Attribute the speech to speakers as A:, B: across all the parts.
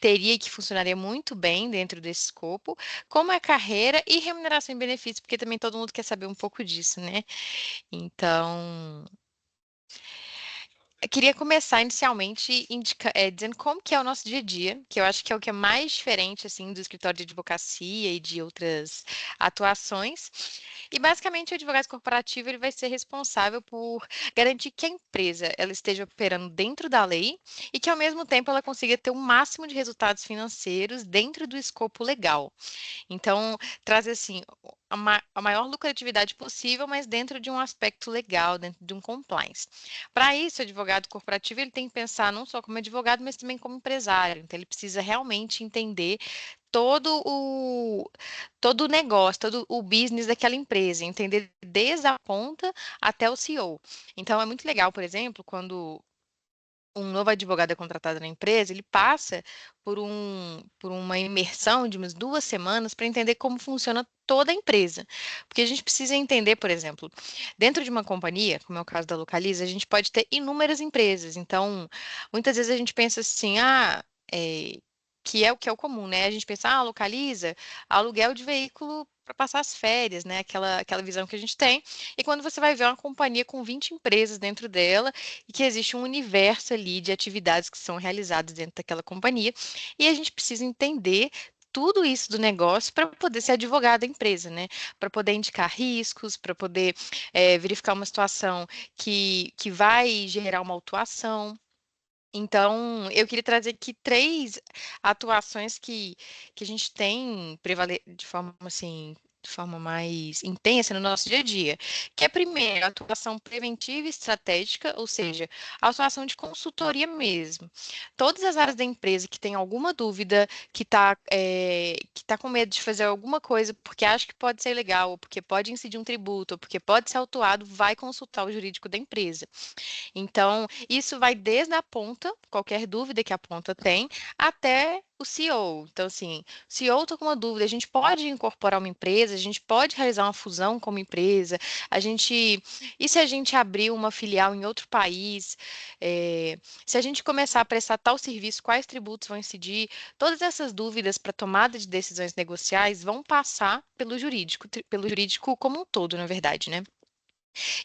A: teria que funcionaria muito bem dentro desse escopo, como é carreira e remuneração e benefícios, porque também todo mundo quer saber um pouco disso, né? Então, eu queria começar inicialmente dizendo como que é o nosso dia a dia, que eu acho que é o que é mais diferente assim do escritório de advocacia e de outras atuações. E basicamente o advogado corporativo ele vai ser responsável por garantir que a empresa ela esteja operando dentro da lei e que ao mesmo tempo ela consiga ter o máximo de resultados financeiros dentro do escopo legal. Então, traz assim a maior lucratividade possível, mas dentro de um aspecto legal, dentro de um compliance. Para isso, o advogado corporativo ele tem que pensar não só como advogado, mas também como empresário. Então, ele precisa realmente entender todo o todo o negócio, todo o business daquela empresa, entender desde a ponta até o CEO. Então, é muito legal, por exemplo, quando um novo advogado é contratado na empresa, ele passa por uma imersão de umas 2 semanas para entender como funciona toda a empresa. Porque a gente precisa entender, por exemplo, dentro de uma companhia, como é o caso da Localiza, a gente pode ter inúmeras empresas. Então, muitas vezes a gente pensa assim, que é o comum, né? A gente pensa, Localiza, aluguel de veículo para passar as férias, né? Aquela visão que a gente tem. E quando você vai ver uma companhia com 20 empresas dentro dela, e que existe um universo ali de atividades que são realizadas dentro daquela companhia, e a gente precisa entender tudo isso do negócio para poder ser advogado da empresa, né? Para poder indicar riscos, para poder verificar uma situação que vai gerar uma autuação. Então, eu queria trazer aqui 3 atuações que a gente tem de forma assim, de forma mais intensa no nosso dia a dia. Que é primeiro, a atuação preventiva e estratégica, ou seja, a atuação de consultoria mesmo. Todas as áreas da empresa que tem alguma dúvida, que tá com medo de fazer alguma coisa porque acha que pode ser legal, ou porque pode incidir um tributo, ou porque pode ser autuado, vai consultar o jurídico da empresa. Então, isso vai desde a ponta, qualquer dúvida que a ponta tem, até o CEO. Então, assim, o CEO está com uma dúvida, a gente pode incorporar uma empresa, a gente pode realizar uma fusão com uma empresa, e se a gente abrir uma filial em outro país, se a gente começar a prestar tal serviço, quais tributos vão incidir? Todas essas dúvidas para tomada de decisões negociais vão passar pelo jurídico como um todo, na verdade, né?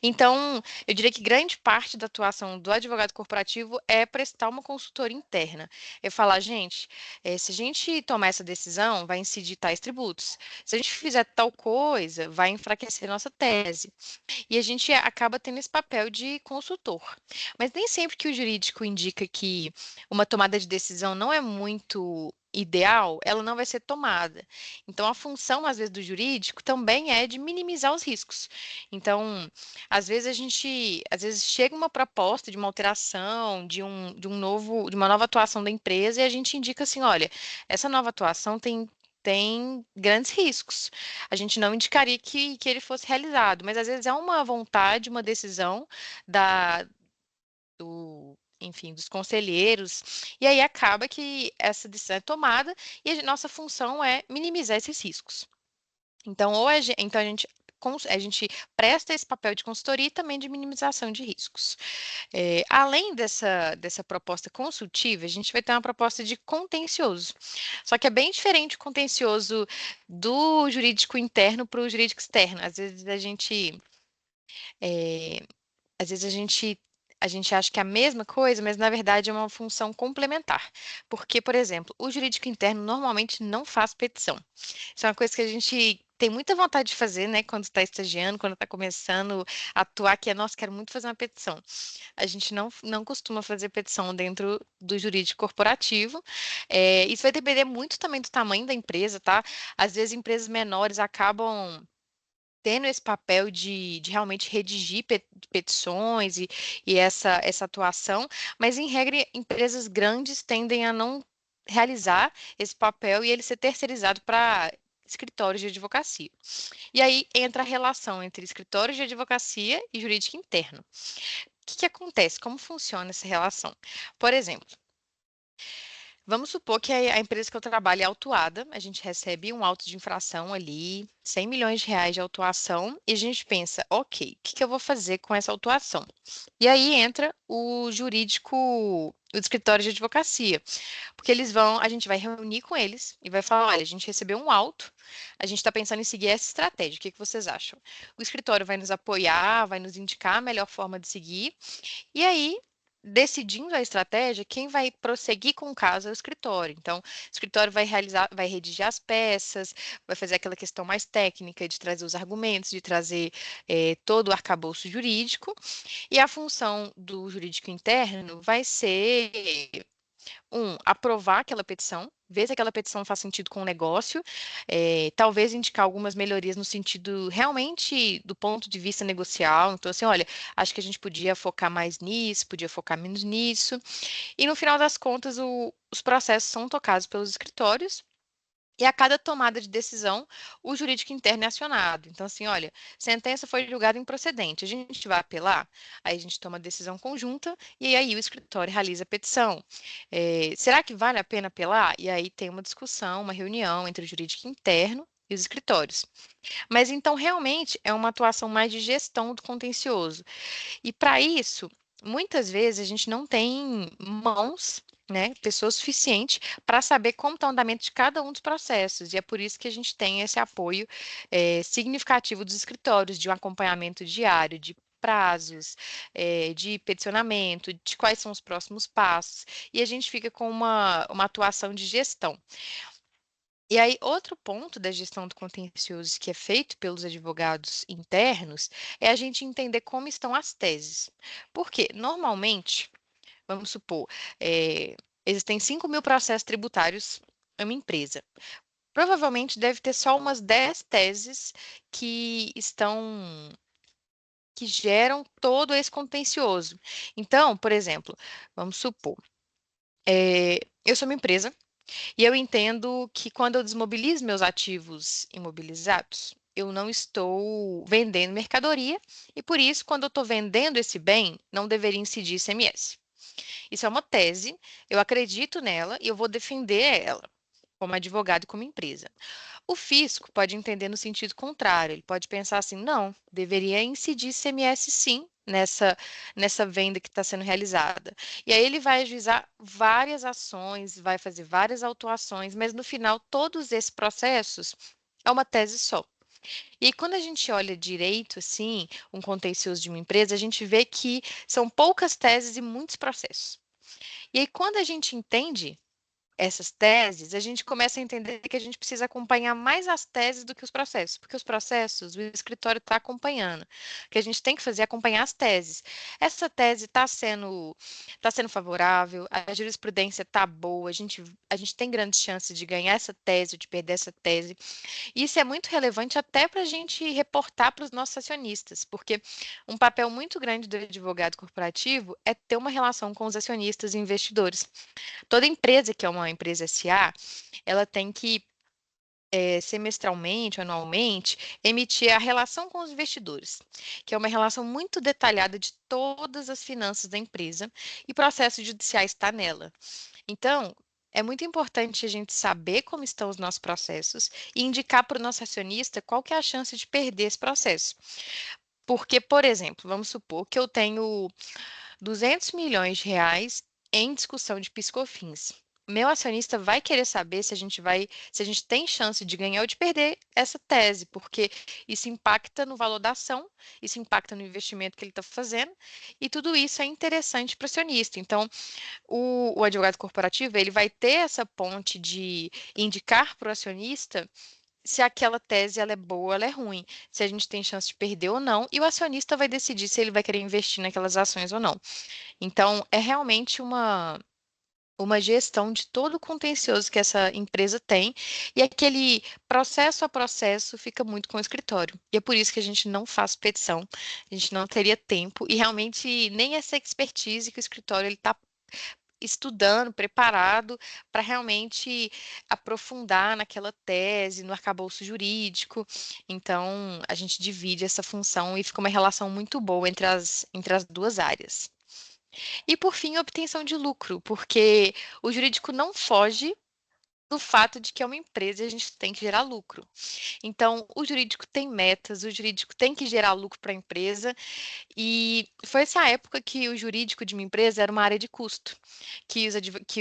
A: Então, eu diria que grande parte da atuação do advogado corporativo é prestar uma consultoria interna. Eu falar, gente, se a gente tomar essa decisão, vai incidir tais tributos. Se a gente fizer tal coisa, vai enfraquecer nossa tese. E a gente acaba tendo esse papel de consultor. Mas nem sempre que o jurídico indica que uma tomada de decisão não é muito ideal, ela não vai ser tomada. Então, a função, às vezes, do jurídico também é de minimizar os riscos. Então, às vezes chega uma proposta de uma alteração, de uma nova atuação da empresa, e a gente indica assim, olha, essa nova atuação tem grandes riscos. A gente não indicaria que ele fosse realizado, mas às vezes é uma vontade, uma decisão da, enfim, dos conselheiros, e aí acaba que essa decisão é tomada e a nossa função é minimizar esses riscos. Então, a gente presta esse papel de consultoria e também de minimização de riscos. Além dessa proposta consultiva, a gente vai ter uma proposta de contencioso. Só que é bem diferente o contencioso do jurídico interno para o jurídico externo. Eh, às vezes a gente acha que é a mesma coisa, mas na verdade é uma função complementar. Porque, por exemplo, o jurídico interno normalmente não faz petição. Isso é uma coisa que a gente tem muita vontade de fazer, né? Quando está estagiando, quando está começando a atuar, que é, nossa, quero muito fazer uma petição. A gente não costuma fazer petição dentro do jurídico corporativo. Isso vai depender muito também do tamanho da empresa, tá? Às vezes, empresas menores acabam tendo esse papel de realmente redigir petições e essa atuação, mas em regra, empresas grandes tendem a não realizar esse papel e ele ser terceirizado para escritórios de advocacia. E aí entra a relação entre escritórios de advocacia e jurídico interno. O que acontece? Como funciona essa relação? Por exemplo, Vamos supor que a empresa que eu trabalho é autuada, a gente recebe um auto de infração ali, 100 milhões de reais de autuação, e a gente pensa, ok, o que que eu vou fazer com essa autuação? E aí entra o jurídico, o escritório de advocacia, porque a gente vai reunir com eles e vai falar, olha, a gente recebeu um auto, a gente está pensando em seguir essa estratégia, o que que vocês acham? O escritório vai nos apoiar, vai nos indicar a melhor forma de seguir, e aí, decidindo a estratégia, quem vai prosseguir com o caso é o escritório. Então, o escritório vai realizar, vai redigir as peças, vai fazer aquela questão mais técnica de trazer os argumentos, de trazer todo o arcabouço jurídico, e a função do jurídico interno vai ser aprovar aquela petição, ver se aquela petição faz sentido com o negócio, talvez indicar algumas melhorias no sentido realmente do ponto de vista negocial. Então, assim, olha, acho que a gente podia focar mais nisso, podia focar menos nisso. E no final das contas, os processos são tocados pelos escritórios. E a cada tomada de decisão, o jurídico interno é acionado. Então, assim, olha, sentença foi julgada improcedente, a gente vai apelar? Aí a gente toma decisão conjunta e aí o escritório realiza a petição. Será que vale a pena apelar? E aí tem uma discussão, uma reunião entre o jurídico interno e os escritórios. Mas então, realmente, é uma atuação mais de gestão do contencioso. E para isso, muitas vezes a gente não tem mãos, né, pessoas suficientes para saber como está o andamento de cada um dos processos. E é por isso que a gente tem esse apoio significativo dos escritórios, de um acompanhamento diário, de prazos, de peticionamento, de quais são os próximos passos. E a gente fica com uma atuação de gestão. E aí, outro ponto da gestão do contencioso que é feito pelos advogados internos é a gente entender como estão as teses. Porque, normalmente, vamos supor, existem 5 mil processos tributários em uma empresa. Provavelmente deve ter só umas 10 teses que que geram todo esse contencioso. Então, por exemplo, vamos supor, eu sou uma empresa. E eu entendo que quando eu desmobilizo meus ativos imobilizados, eu não estou vendendo mercadoria e por isso, quando eu estou vendendo esse bem, não deveria incidir ICMS. Isso é uma tese, eu acredito nela e eu vou defender ela como advogado e como empresa. O fisco pode entender no sentido contrário, ele pode pensar assim, não, deveria incidir ICMS sim nessa venda que está sendo realizada. E aí ele vai ajuizar várias ações, vai fazer várias autuações, mas no final todos esses processos é uma tese só. E aí, quando a gente olha direito, assim, um contencioso de uma empresa, a gente vê que são poucas teses e muitos processos. E aí, quando a gente entende essas teses, a gente começa a entender que a gente precisa acompanhar mais as teses do que os processos, porque os processos o escritório está acompanhando. O que a gente tem que fazer é acompanhar as teses. Essa tese tá sendo favorável, a jurisprudência está boa, a gente tem grandes chances de ganhar essa tese ou de perder essa tese. E isso é muito relevante até para a gente reportar para os nossos acionistas, porque um papel muito grande do advogado corporativo é ter uma relação com os acionistas e investidores. Toda empresa que é uma empresa SA, ela tem que semestralmente, anualmente, emitir a relação com os investidores, que é uma relação muito detalhada de todas as finanças da empresa e processos judiciais está nela. Então, é muito importante a gente saber como estão os nossos processos e indicar para o nosso acionista qual que é a chance de perder esse processo. Porque, por exemplo, vamos supor que eu tenho 200 milhões de reais em discussão de PIS/COFINS. Meu acionista vai querer saber se a gente tem chance de ganhar ou de perder essa tese, porque isso impacta no valor da ação, isso impacta no investimento que ele está fazendo, e tudo isso é interessante para o acionista. Então, o advogado corporativo, ele vai ter essa ponte de indicar para o acionista se aquela tese ela é boa ou ela é ruim, se a gente tem chance de perder ou não, e o acionista vai decidir se ele vai querer investir naquelas ações ou não. Então, é realmente uma gestão de todo o contencioso que essa empresa tem, e aquele processo a processo fica muito com o escritório. E é por isso que a gente não faz petição, a gente não teria tempo, e realmente nem essa expertise que o escritório ele está estudando, preparado para realmente aprofundar naquela tese, no arcabouço jurídico. Então, a gente divide essa função e fica uma relação muito boa entre as duas áreas. E por fim, a obtenção de lucro, porque o jurídico não foge do fato de que é uma empresa e a gente tem que gerar lucro. Então, o jurídico tem metas, o jurídico tem que gerar lucro para a empresa, e foi essa época que o jurídico de uma empresa era uma área de custo, que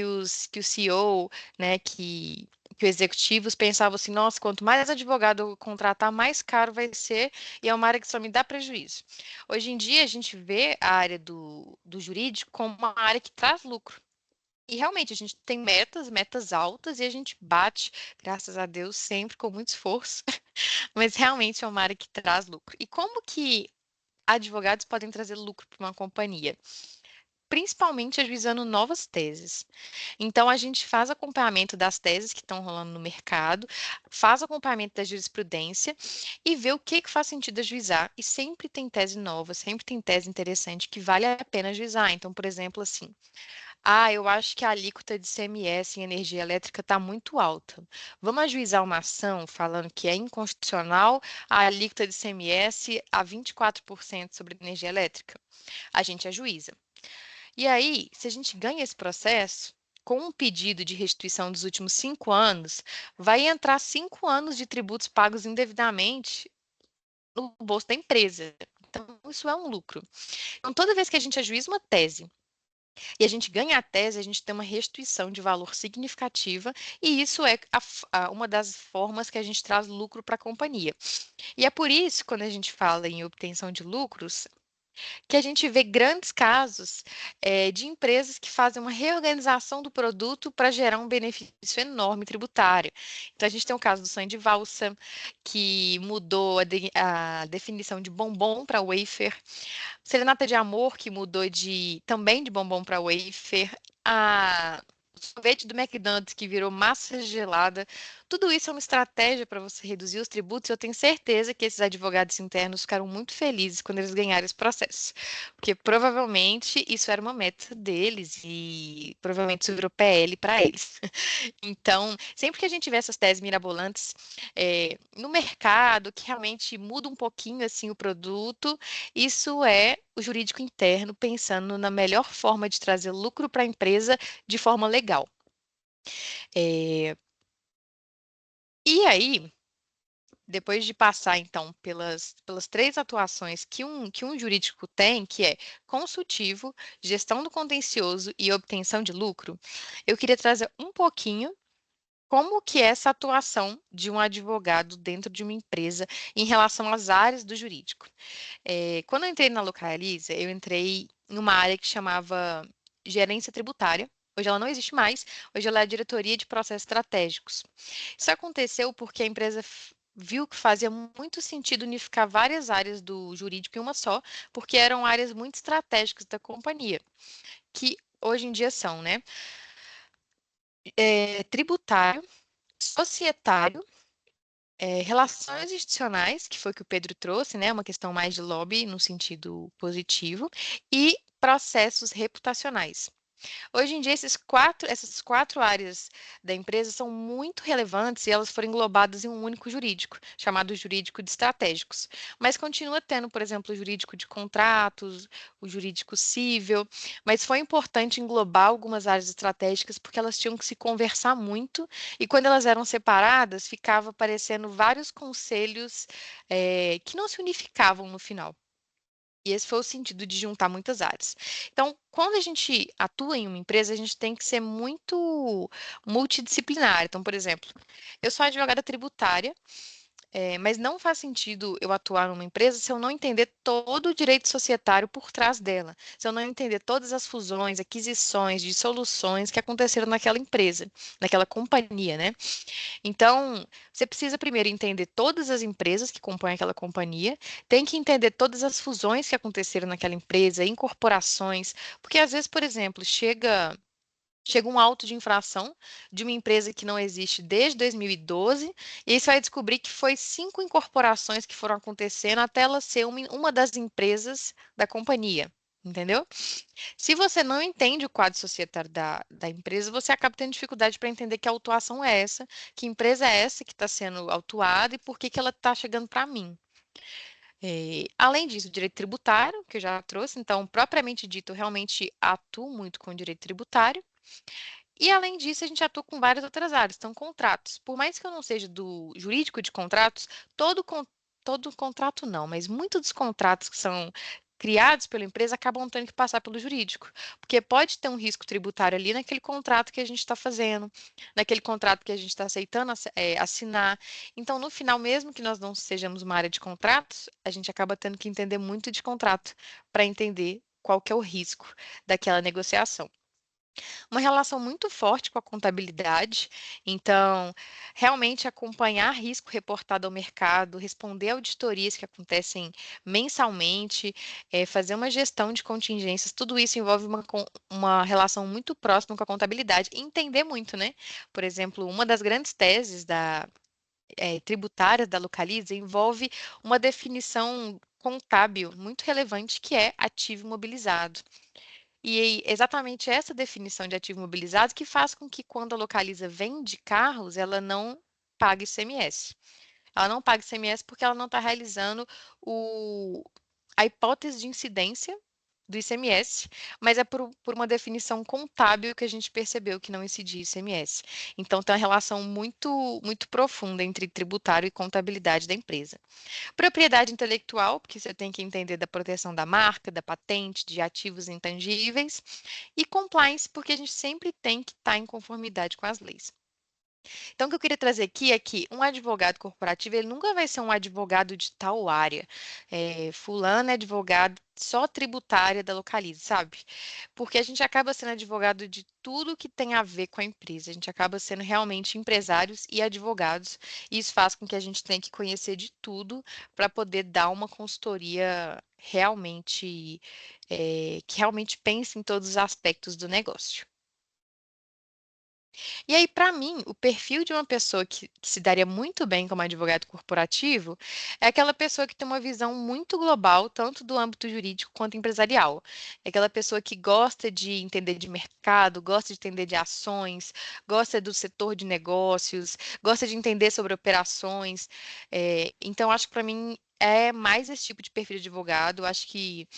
A: o CEO, né, que os executivos pensavam assim, nossa, quanto mais advogado eu contratar, mais caro vai ser, e é uma área que só me dá prejuízo. Hoje em dia, a gente vê a área do jurídico como uma área que traz lucro. E realmente a gente tem metas altas, e a gente bate, graças a Deus, sempre com muito esforço, mas realmente é uma área que traz lucro. E como que advogados podem trazer lucro para uma companhia? Principalmente ajuizando novas teses. Então, a gente faz acompanhamento das teses que estão rolando no mercado, faz acompanhamento da jurisprudência e vê o que que faz sentido ajuizar. E sempre tem tese nova, sempre tem tese interessante que vale a pena ajuizar. Então, por exemplo, assim, eu acho que a alíquota de CMS em energia elétrica está muito alta. Vamos ajuizar uma ação falando que é inconstitucional a alíquota de CMS a 24% sobre energia elétrica? A gente ajuiza. E aí, se a gente ganha esse processo, com um pedido de restituição dos últimos 5 anos, vai entrar 5 anos de tributos pagos indevidamente no bolso da empresa. Então, isso é um lucro. Então, toda vez que a gente ajuiza uma tese e a gente ganha a tese, a gente tem uma restituição de valor significativa, e isso é uma das formas que a gente traz lucro para a companhia. E é por isso, quando a gente fala em obtenção de lucros, que a gente vê grandes casos de empresas que fazem uma reorganização do produto para gerar um benefício enorme tributário. Então, a gente tem o caso do sonho de valsa, que mudou a definição de bombom para wafer. Serenata de Amor, que mudou também de bombom para wafer. A sorvete do McDonald's, que virou massa gelada. Tudo isso é uma estratégia para você reduzir os tributos. Eu tenho certeza que esses advogados internos ficaram muito felizes quando eles ganharam esse processo, porque provavelmente isso era uma meta deles e provavelmente isso virou PL para eles. Então, sempre que a gente vê essas teses mirabolantes no mercado, que realmente muda um pouquinho assim o produto, isso é o jurídico interno pensando na melhor forma de trazer lucro para a empresa de forma legal. É, E aí, depois de passar, então, pelas três atuações que um jurídico tem, que é consultivo, gestão do contencioso e obtenção de lucro, eu queria trazer um pouquinho como que é essa atuação de um advogado dentro de uma empresa em relação às áreas do jurídico. Quando eu entrei na Localiza, eu entrei em uma área que chamava gerência tributária. Hoje ela não existe mais, hoje ela é a diretoria de processos estratégicos. Isso aconteceu porque a empresa viu que fazia muito sentido unificar várias áreas do jurídico em uma só, porque eram áreas muito estratégicas da companhia, que hoje em dia são, né? Tributário, societário, relações institucionais, que foi o que o Pedro trouxe, né? Uma questão mais de lobby no sentido positivo, e processos reputacionais. Hoje em dia, essas quatro áreas da empresa são muito relevantes e elas foram englobadas em um único jurídico, chamado jurídico de estratégicos. Mas continua tendo, por exemplo, o jurídico de contratos, o jurídico civil, mas foi importante englobar algumas áreas estratégicas porque elas tinham que se conversar muito, e quando elas eram separadas, ficava aparecendo vários conselhos, que não se unificavam no final. E esse foi o sentido de juntar muitas áreas. Então, quando a gente atua em uma empresa, a gente tem que ser muito multidisciplinar. Então, por exemplo, eu sou advogada tributária, mas não faz sentido eu atuar numa empresa se eu não entender todo o direito societário por trás dela, se eu não entender todas as fusões, aquisições, dissoluções que aconteceram naquela empresa, naquela companhia, né? Então, você precisa primeiro entender todas as empresas que compõem aquela companhia, tem que entender todas as fusões que aconteceram naquela empresa, incorporações, porque às vezes, por exemplo, chega um auto de infração de uma empresa que não existe desde 2012, e aí você vai descobrir que foi 5 incorporações que foram acontecendo até ela ser uma das empresas da companhia. Entendeu? Se você não entende o quadro societário da empresa, você acaba tendo dificuldade para entender que autuação é essa, que empresa é essa que está sendo autuada e por que que ela está chegando para mim. Além disso, direito tributário, que eu já trouxe, então, propriamente dito, eu realmente atuo muito com direito tributário. E além disso, a gente atua com várias outras áreas. Então, contratos. Por mais que eu não seja do jurídico de contratos, todo, todo contrato não, mas muitos dos contratos que são criados pela empresa acabam tendo que passar pelo jurídico. Porque pode ter um risco tributário ali naquele contrato que a gente está fazendo, naquele contrato que a gente está aceitando assinar. Então, no final, mesmo que nós não sejamos uma área de contratos, a gente acaba tendo que entender muito de contrato para entender qual que é o risco daquela negociação. Uma relação muito forte com a contabilidade. Então, realmente acompanhar risco reportado ao mercado, responder auditorias que acontecem mensalmente, fazer uma gestão de contingências, tudo isso envolve uma relação muito próxima com a contabilidade e entender muito, né? Por exemplo, uma das grandes teses tributárias da Localiza envolve uma definição contábil muito relevante que é ativo imobilizado. E exatamente essa definição de ativo imobilizado que faz com que quando a Localiza vende carros, ela não pague ICMS. Ela não paga ICMS porque ela não está realizando o, a hipótese de incidência do ICMS, mas é por uma definição contábil que a gente percebeu que não incidia ICMS. Então, tem uma relação muito profunda entre tributário e contabilidade da empresa. Propriedade intelectual, porque você tem que entender da proteção da marca, da patente, de ativos intangíveis. E compliance, porque a gente sempre tem que estar em conformidade com as leis. Então, o que eu queria trazer aqui é que um advogado corporativo, ele nunca vai ser um advogado de tal área. Fulano é advogado só tributária da Localiza, sabe? Porque a gente acaba sendo advogado de tudo que tem a ver com a empresa. A gente acaba sendo realmente empresários e advogados. E isso faz com que a gente tenha que conhecer de tudo para poder dar uma consultoria que realmente pense em todos os aspectos do negócio. E aí, para mim, o perfil de uma pessoa que se daria muito bem como advogado corporativo é aquela pessoa que tem uma visão muito global, tanto do âmbito jurídico quanto empresarial. É aquela pessoa que gosta de entender de mercado, gosta de entender de ações, gosta do setor de negócios, gosta de entender sobre operações. Então, acho que para mim é mais esse tipo de perfil de advogado. Eu acho que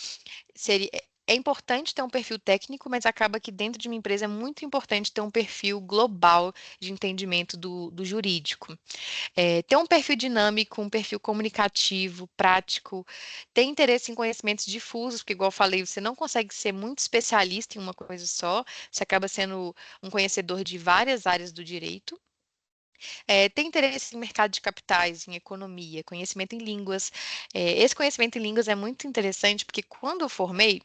A: seria. É importante ter um perfil técnico, mas acaba que dentro de uma empresa é muito importante ter um perfil global de entendimento do jurídico. Ter um perfil dinâmico, um perfil comunicativo, prático, ter interesse em conhecimentos difusos, porque, igual eu falei, você não consegue ser muito especialista em uma coisa só, você acaba sendo um conhecedor de várias áreas do direito. Ter interesse em mercado de capitais, em economia, conhecimento em línguas. Esse conhecimento em línguas é muito interessante, porque quando eu formei,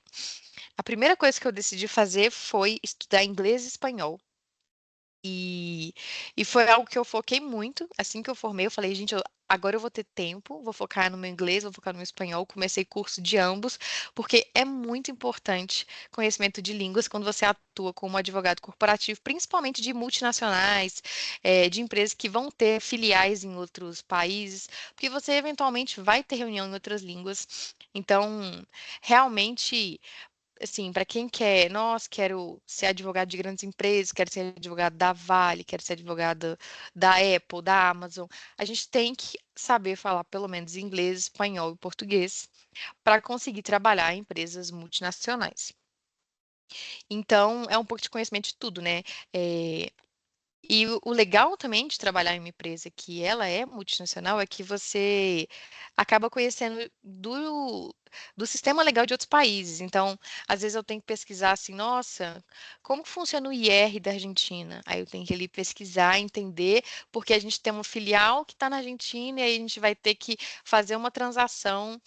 A: a primeira coisa que eu decidi fazer foi estudar inglês e espanhol. E foi algo que eu foquei muito. Assim que eu formei, eu falei, gente, agora eu vou ter tempo, vou focar no meu inglês, vou focar no meu espanhol. Comecei curso de ambos, porque é muito importante conhecimento de línguas quando você atua como advogado corporativo, principalmente de multinacionais, de empresas que vão ter filiais em outros países, porque você eventualmente vai ter reunião em outras línguas. Então, realmente assim, para quem quer, nós quero ser advogado de grandes empresas, quero ser advogado da Vale, quero ser advogado da Apple, da Amazon, a gente tem que saber falar pelo menos inglês, espanhol e português para conseguir trabalhar em empresas multinacionais. Então, é um pouco de conhecimento de tudo, né? Eh, e o legal também de trabalhar em uma empresa que ela é multinacional é que você acaba conhecendo do sistema legal de outros países. Então, às vezes eu tenho que pesquisar assim, nossa, como que funciona o IR da Argentina? Aí eu tenho que ali pesquisar, entender, porque a gente tem uma filial que está na Argentina e aí a gente vai ter que fazer uma transação.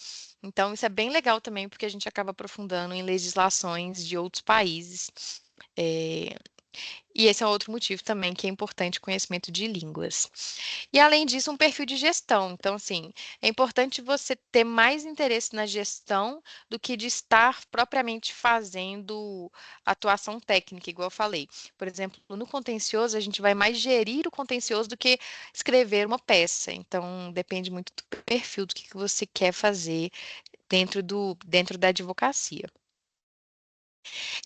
A: Então, isso é bem legal também, porque a gente acaba aprofundando em legislações de outros países. É, e esse é outro motivo também que é importante o conhecimento de línguas. E além disso, um perfil de gestão. Então, assim, é importante você ter mais interesse na gestão do que de estar propriamente fazendo atuação técnica, igual eu falei. Por exemplo, no contencioso, a gente vai mais gerir o contencioso do que escrever uma peça. Então, depende muito do perfil, do que você quer fazer dentro da advocacia.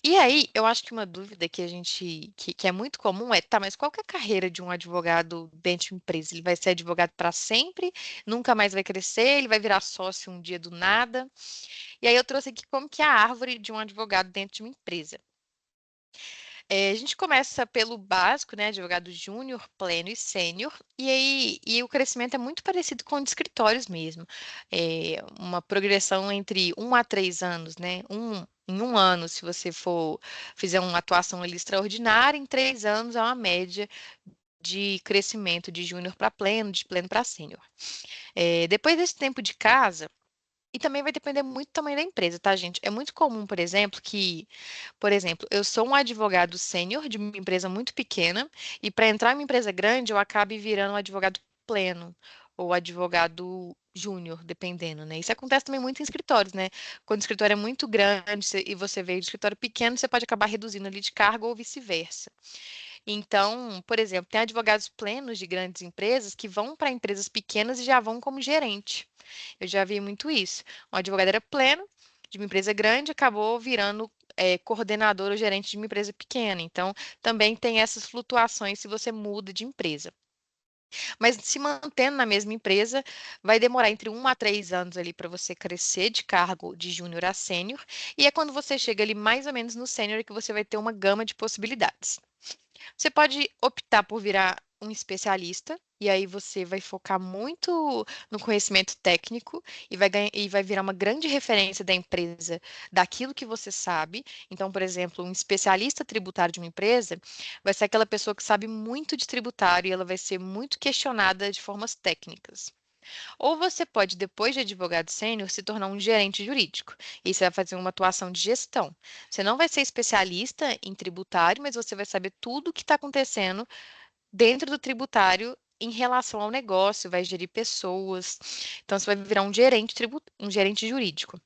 A: E aí, eu acho que uma dúvida que a gente que é muito comum é, tá, mas qual que é a carreira de um advogado dentro de uma empresa? Ele vai ser advogado para sempre, nunca mais vai crescer, ele vai virar sócio um dia do nada. E aí eu trouxe aqui como que é a árvore de um advogado dentro de uma empresa. A gente começa pelo básico, né, advogado júnior, pleno e sênior, e aí o crescimento é muito parecido com o de escritórios mesmo. Uma progressão entre 1 a 3 anos, né? Em 1 ano, se você for fizer uma atuação ali extraordinária, em 3 anos é uma média de crescimento de júnior para pleno, de pleno para sênior. Depois desse tempo de casa, e também vai depender muito do tamanho da empresa, tá, gente? É muito comum, por exemplo, eu sou um advogado sênior de uma empresa muito pequena e para entrar em uma empresa grande eu acabe virando um advogado pleno ou advogado júnior, dependendo, né? Isso acontece também muito em escritórios, né? Quando o escritório é muito grande e você veio de escritório pequeno, você pode acabar reduzindo ali de cargo ou vice-versa. Então, por exemplo, tem advogados plenos de grandes empresas que vão para empresas pequenas e já vão como gerente. Eu já vi muito isso. Um advogado era pleno de uma empresa grande, acabou virando coordenador ou gerente de uma empresa pequena. Então, também tem essas flutuações se você muda de empresa. Mas se mantendo na mesma empresa, vai demorar entre 1 a 3 anos ali para você crescer de cargo de júnior a sênior. E é quando você chega ali mais ou menos no sênior que você vai ter uma gama de possibilidades. Você pode optar por virar um especialista, e aí você vai focar muito no conhecimento técnico e vai virar uma grande referência da empresa daquilo que você sabe. Então, por exemplo, um especialista tributário de uma empresa vai ser aquela pessoa que sabe muito de tributário e ela vai ser muito questionada de formas técnicas. Ou você pode, depois de advogado sênior, se tornar um gerente jurídico. E você vai fazer uma atuação de gestão. Você não vai ser especialista em tributário, mas você vai saber tudo o que está acontecendo dentro do tributário em relação ao negócio, vai gerir pessoas. Então, você vai virar um gerente jurídico.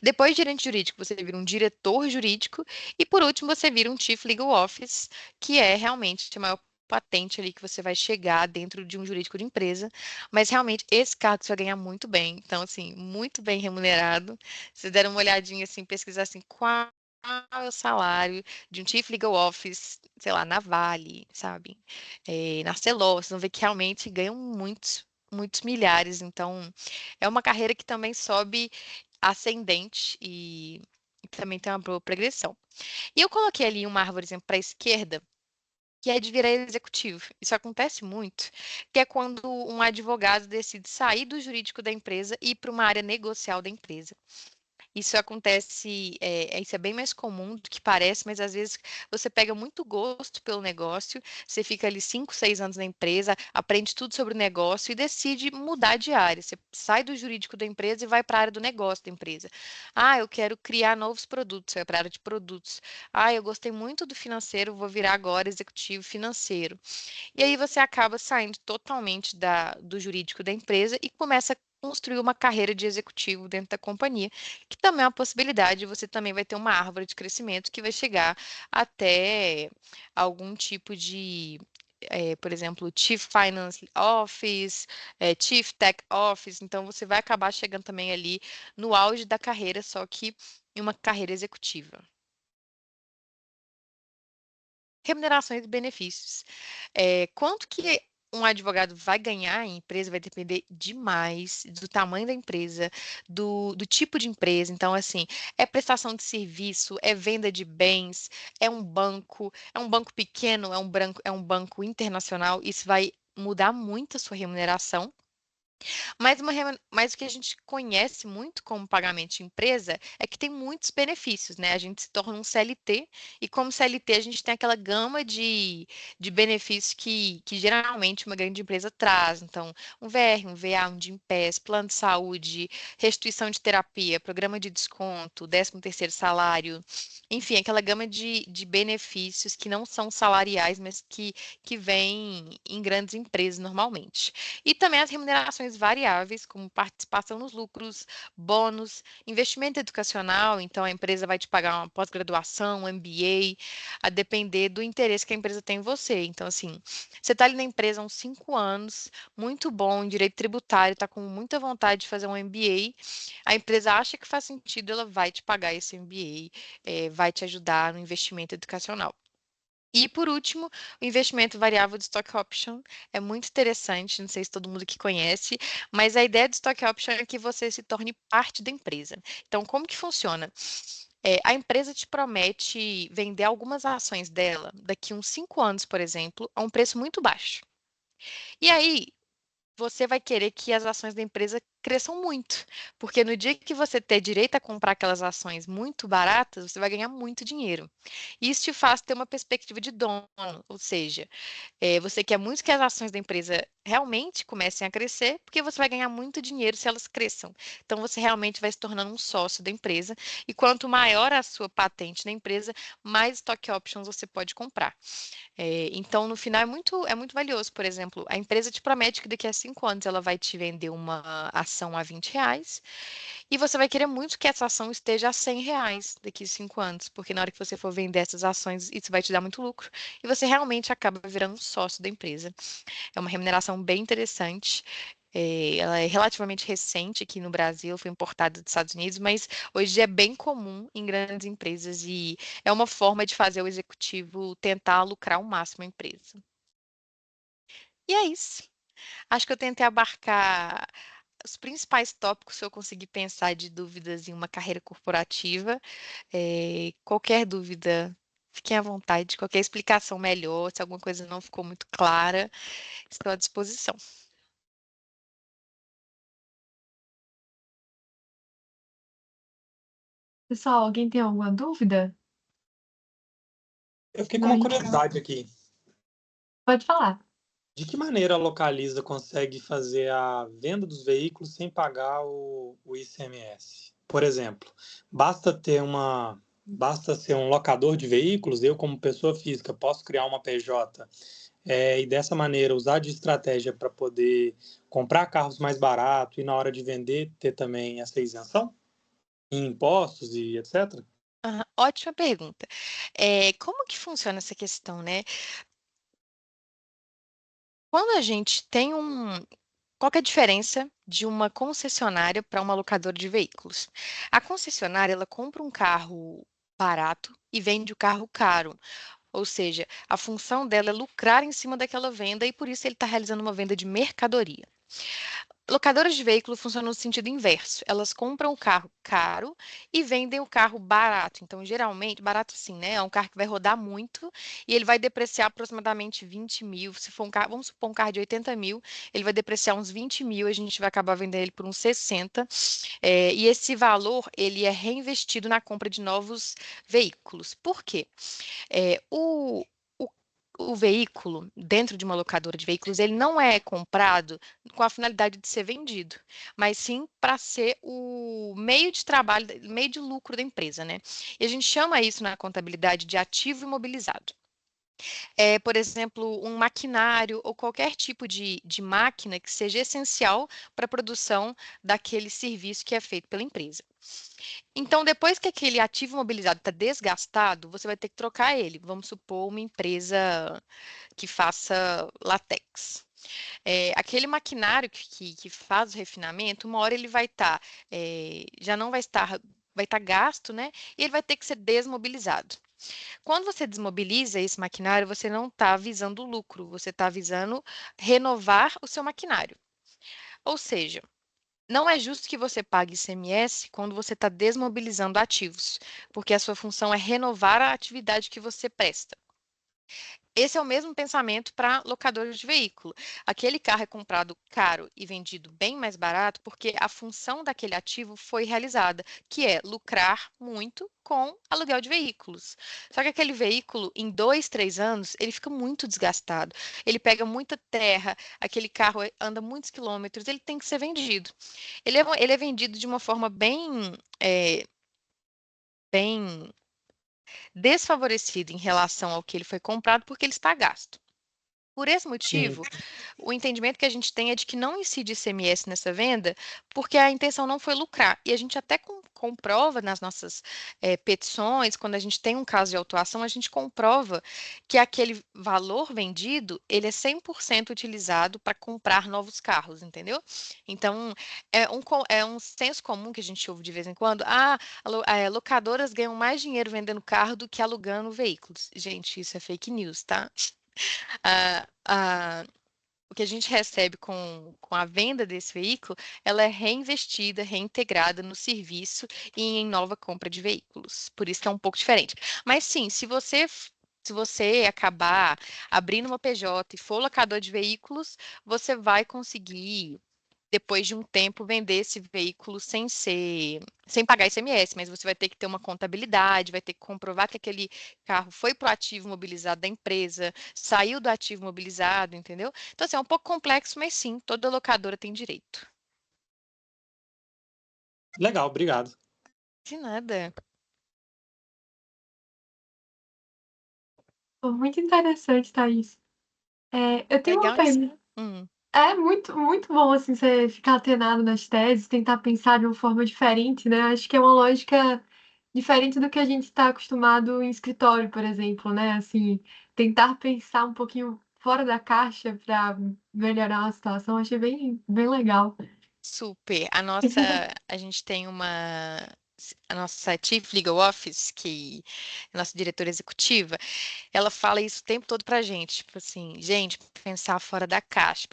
A: Depois de gerente jurídico, você vira um diretor jurídico. E, por último, você vira um Chief Legal Office, que é realmente a maior patente ali que você vai chegar dentro de um jurídico de empresa. Mas, realmente, esse cargo você vai ganhar muito bem. Então, assim, muito bem remunerado. Se der uma olhadinha, assim, pesquisar, assim, qual é o salário de um Chief Legal Office, sei lá, na Vale, sabe? Na Celol, vocês vão ver que realmente ganham muitos milhares. Então, é uma carreira que também sobe ascendente e também tem uma boa progressão. E eu coloquei ali uma árvore para a esquerda, que é de virar executivo. Isso acontece muito, que é quando um advogado decide sair do jurídico da empresa e ir para uma área negocial da empresa. Isso acontece, isso é bem mais comum do que parece, mas às vezes você pega muito gosto pelo negócio, você fica ali 5, 6 anos na empresa, aprende tudo sobre o negócio e decide mudar de área. Você sai do jurídico da empresa e vai para a área do negócio da empresa. Ah, eu quero criar novos produtos, você vai para a área de produtos. Ah, eu gostei muito do financeiro, vou virar agora executivo financeiro. E aí você acaba saindo totalmente do jurídico da empresa e começa a construir uma carreira de executivo dentro da companhia, que também é uma possibilidade. Você também vai ter uma árvore de crescimento que vai chegar até algum tipo de, por exemplo, Chief Finance Office, Chief Tech Office. Então, você vai acabar chegando também ali no auge da carreira, só que em uma carreira executiva. Remunerações e benefícios. Quanto que um advogado vai ganhar em empresa vai depender demais do tamanho da empresa, do tipo de empresa. Então, assim, é prestação de serviço, é venda de bens, é um banco pequeno, é um banco internacional. Isso vai mudar muito a sua remuneração. Mas o que a gente conhece muito como pagamento de empresa é que tem muitos benefícios, né? A gente se torna um CLT e como CLT a gente tem aquela gama de benefícios que geralmente uma grande empresa traz. Então, um VR, um VA, um Gympass, plano de saúde, restituição de terapia, programa de desconto, 13º salário, enfim, aquela gama de benefícios que não são salariais, mas que vêm em grandes empresas normalmente. E também as remunerações ações variáveis, como participação nos lucros, bônus, investimento educacional, então a empresa vai te pagar uma pós-graduação, um MBA, a depender do interesse que a empresa tem em você. Então, assim, você está ali na empresa há uns 5 anos, muito bom em direito tributário, está com muita vontade de fazer um MBA, a empresa acha que faz sentido, ela vai te pagar esse MBA, vai te ajudar no investimento educacional. E por último, o investimento variável de stock option é muito interessante, não sei se todo mundo que conhece, mas a ideia do stock option é que você se torne parte da empresa. Então, como que funciona? A empresa te promete vender algumas ações dela daqui uns 5 anos, por exemplo, a um preço muito baixo. E aí, você vai querer que as ações da empresa cresçam muito, porque no dia que você ter direito a comprar aquelas ações muito baratas, você vai ganhar muito dinheiro. Isso te faz ter uma perspectiva de dono, ou seja, você quer muito que as ações da empresa realmente comecem a crescer, porque você vai ganhar muito dinheiro se elas cresçam. Então, você realmente vai se tornando um sócio da empresa, e quanto maior a sua patente na empresa, mais stock options você pode comprar. Então, no final, é muito valioso. Por exemplo, a empresa te promete que daqui a 5 anos ela vai te vender uma ação a R$ 20, e você vai querer muito que essa ação esteja a R$ 100 daqui a 5 anos, porque na hora que você for vender essas ações, isso vai te dar muito lucro, e você realmente acaba virando um sócio da empresa. É uma remuneração bem interessante. Ela é relativamente recente aqui no Brasil, foi importada dos Estados Unidos, mas hoje é bem comum em grandes empresas e é uma forma de fazer o executivo tentar lucrar o máximo a empresa. E é isso. Acho que eu tentei abarcar os principais tópicos que eu consegui pensar de dúvidas em uma carreira corporativa. Qualquer dúvida, fiquem à vontade. Qualquer explicação melhor, se alguma coisa não ficou muito clara, estou à disposição.
B: Pessoal, alguém tem alguma dúvida?
C: Eu fiquei com
B: Não
C: uma
B: entendi.
C: curiosidade aqui.
B: Pode falar.
C: De que maneira a Localiza consegue fazer a venda dos veículos sem pagar o ICMS? Por exemplo, basta ser um locador de veículos, eu como pessoa física posso criar uma PJ, e dessa maneira usar de estratégia para poder comprar carros mais barato e na hora de vender ter também essa isenção em impostos e etc.
A: Aham, ótima pergunta. Como que funciona essa questão, né? Quando a gente tem qual que é a diferença de uma concessionária para uma locadora de veículos? A concessionária, ela compra um carro barato e vende o carro caro. Ou seja, a função dela é lucrar em cima daquela venda e por isso ele está realizando uma venda de mercadoria. Locadoras de veículo funcionam no sentido inverso. Elas compram o carro caro e vendem o carro barato. Então, geralmente, barato sim, né? É um carro que vai rodar muito e ele vai depreciar aproximadamente 20 mil. Se for um carro, vamos supor um carro de 80 mil, ele vai depreciar uns 20 mil, a gente vai acabar vendendo ele por uns 60. E esse valor, ele é reinvestido na compra de novos veículos. Por quê? O o veículo, dentro de uma locadora de veículos, ele não é comprado com a finalidade de ser vendido, mas sim para ser o meio de trabalho, meio de lucro da empresa, né? E a gente chama isso na contabilidade de ativo imobilizado. Por exemplo, um maquinário ou qualquer tipo de máquina que seja essencial para a produção daquele serviço que é feito pela empresa. Então, depois que aquele ativo imobilizado está desgastado, você vai ter que trocar ele. Vamos supor uma empresa que faça látex. Aquele maquinário que faz o refinamento, uma hora ele vai estar, já não vai estar gasto, né? E ele vai ter que ser desmobilizado. Quando você desmobiliza esse maquinário, você não está visando lucro, você está visando renovar o seu maquinário. Ou seja, não é justo que você pague ICMS quando você está desmobilizando ativos, porque a sua função é renovar a atividade que você presta. Esse é o mesmo pensamento para locadores de veículo. Aquele carro é comprado caro e vendido bem mais barato porque a função daquele ativo foi realizada, que é lucrar muito com aluguel de veículos. Só que aquele veículo, em 2, 3 anos, ele fica muito desgastado. Ele pega muita terra, aquele carro anda muitos quilômetros, ele tem que ser vendido. Ele é vendido de uma forma bem desfavorecido em relação ao que ele foi comprado, porque ele está gasto. Por esse
C: Sim,
A: motivo, o entendimento que a gente tem é de que não incide ICMS nessa venda, porque a intenção não foi lucrar. E a gente até comprova nas nossas petições, quando a gente tem um caso de autuação, a gente comprova que aquele valor vendido, ele é 100% utilizado para comprar novos carros, entendeu? Então, é um senso comum que a gente ouve de vez em quando. Locadoras ganham mais dinheiro vendendo carro do que alugando veículos. Gente, isso é fake news, tá? Ah, ah, o que a gente recebe com a venda desse veículo, ela é reinvestida, reintegrada no serviço e em nova compra de veículos. Por isso que é um pouco diferente. Mas sim, se você acabar abrindo uma PJ e for locador de veículos, você vai conseguir depois de um tempo, vender esse veículo sem pagar ICMS, mas você vai ter que ter uma contabilidade, vai ter que comprovar que aquele carro foi para o ativo mobilizado da empresa, saiu do ativo mobilizado, entendeu? Então, assim, é um pouco complexo, mas sim, toda locadora tem direito.
C: legal, obrigado.
A: De nada.
B: Pô, muito interessante, Thaís. Eu tenho uma
A: Legal nisso.
B: pergunta. É muito, muito bom, assim, você ficar atenado nas teses, tentar pensar de uma forma diferente, né? Acho que é uma lógica diferente do que a gente está acostumado em escritório, por exemplo, né? Assim, tentar pensar um pouquinho fora da caixa para melhorar a situação, achei bem, bem legal.
A: Super. A gente tem a nossa Chief Legal Office, que é a nossa diretora executiva, ela fala isso o tempo todo pra gente, tipo assim, gente, pensar fora da caixa,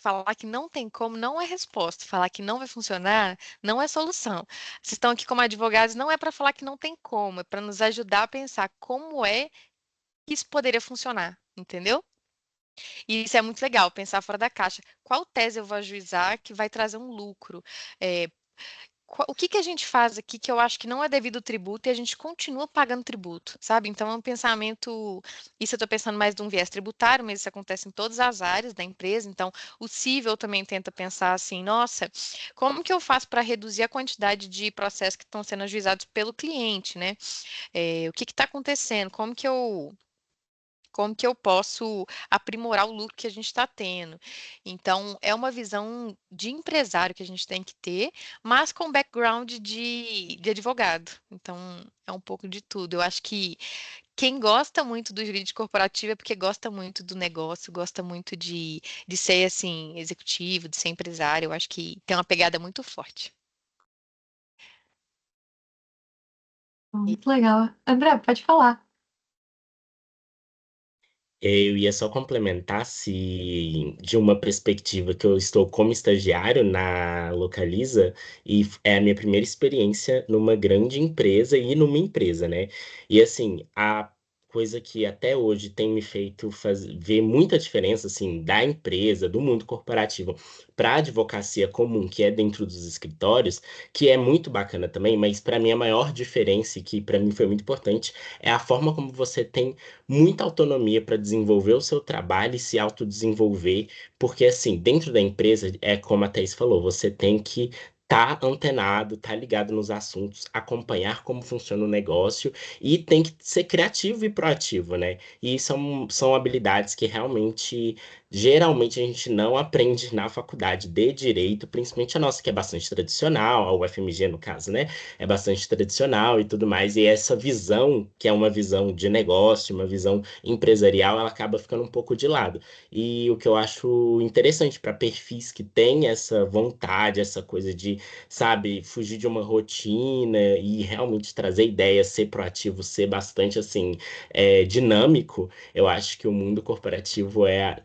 A: falar que não tem como não é resposta, falar que não vai funcionar não é solução. Vocês estão aqui como advogados, não é para falar que não tem como, é para nos ajudar a pensar como é que isso poderia funcionar, entendeu? E isso é muito legal, pensar fora da caixa. Qual tese eu vou ajuizar que vai trazer um lucro? É, o que que a gente faz aqui que eu acho que não é devido ao tributo e a gente continua pagando tributo, sabe? Então é um pensamento, isso eu estou pensando mais de um viés tributário, mas isso acontece em todas as áreas da empresa. Então o Cível também tenta pensar assim, nossa, como que eu faço para reduzir a quantidade de processos que estão sendo ajuizados pelo cliente, né? O que está acontecendo? Como que eu posso aprimorar o lucro que a gente está tendo. Então, é uma visão de empresário que a gente tem que ter, mas com background de advogado. Então, é um pouco de tudo. Eu acho que quem gosta muito do jurídico corporativo é porque gosta muito do negócio, gosta muito de ser, assim, executivo, de ser empresário. Eu acho que tem uma pegada muito forte.
B: Muito legal. André, pode falar.
D: Eu ia só complementar se de uma perspectiva que eu estou como estagiário na Localiza e é a minha primeira experiência numa grande empresa e numa empresa, né? E assim, a coisa que até hoje tem me feito ver muita diferença assim da empresa, do mundo corporativo para a advocacia comum, que é dentro dos escritórios, que é muito bacana também, mas para mim a maior diferença e que para mim foi muito importante é a forma como você tem muita autonomia para desenvolver o seu trabalho e se autodesenvolver, porque assim, dentro da empresa, é como a Thaís falou, você tem que estar antenado, estar ligado nos assuntos, acompanhar como funciona o negócio e tem que ser criativo e proativo, né? E são habilidades que realmente, geralmente, a gente não aprende na faculdade de direito, principalmente a nossa, que é bastante tradicional, a UFMG no caso, né? É bastante tradicional e tudo mais. E essa visão, que é uma visão de negócio, uma visão empresarial, ela acaba ficando um pouco de lado. E o que eu acho interessante para perfis que têm essa vontade, essa coisa de, sabe, fugir de uma rotina e realmente trazer ideias, ser proativo, ser bastante assim, dinâmico, eu acho que o mundo corporativo é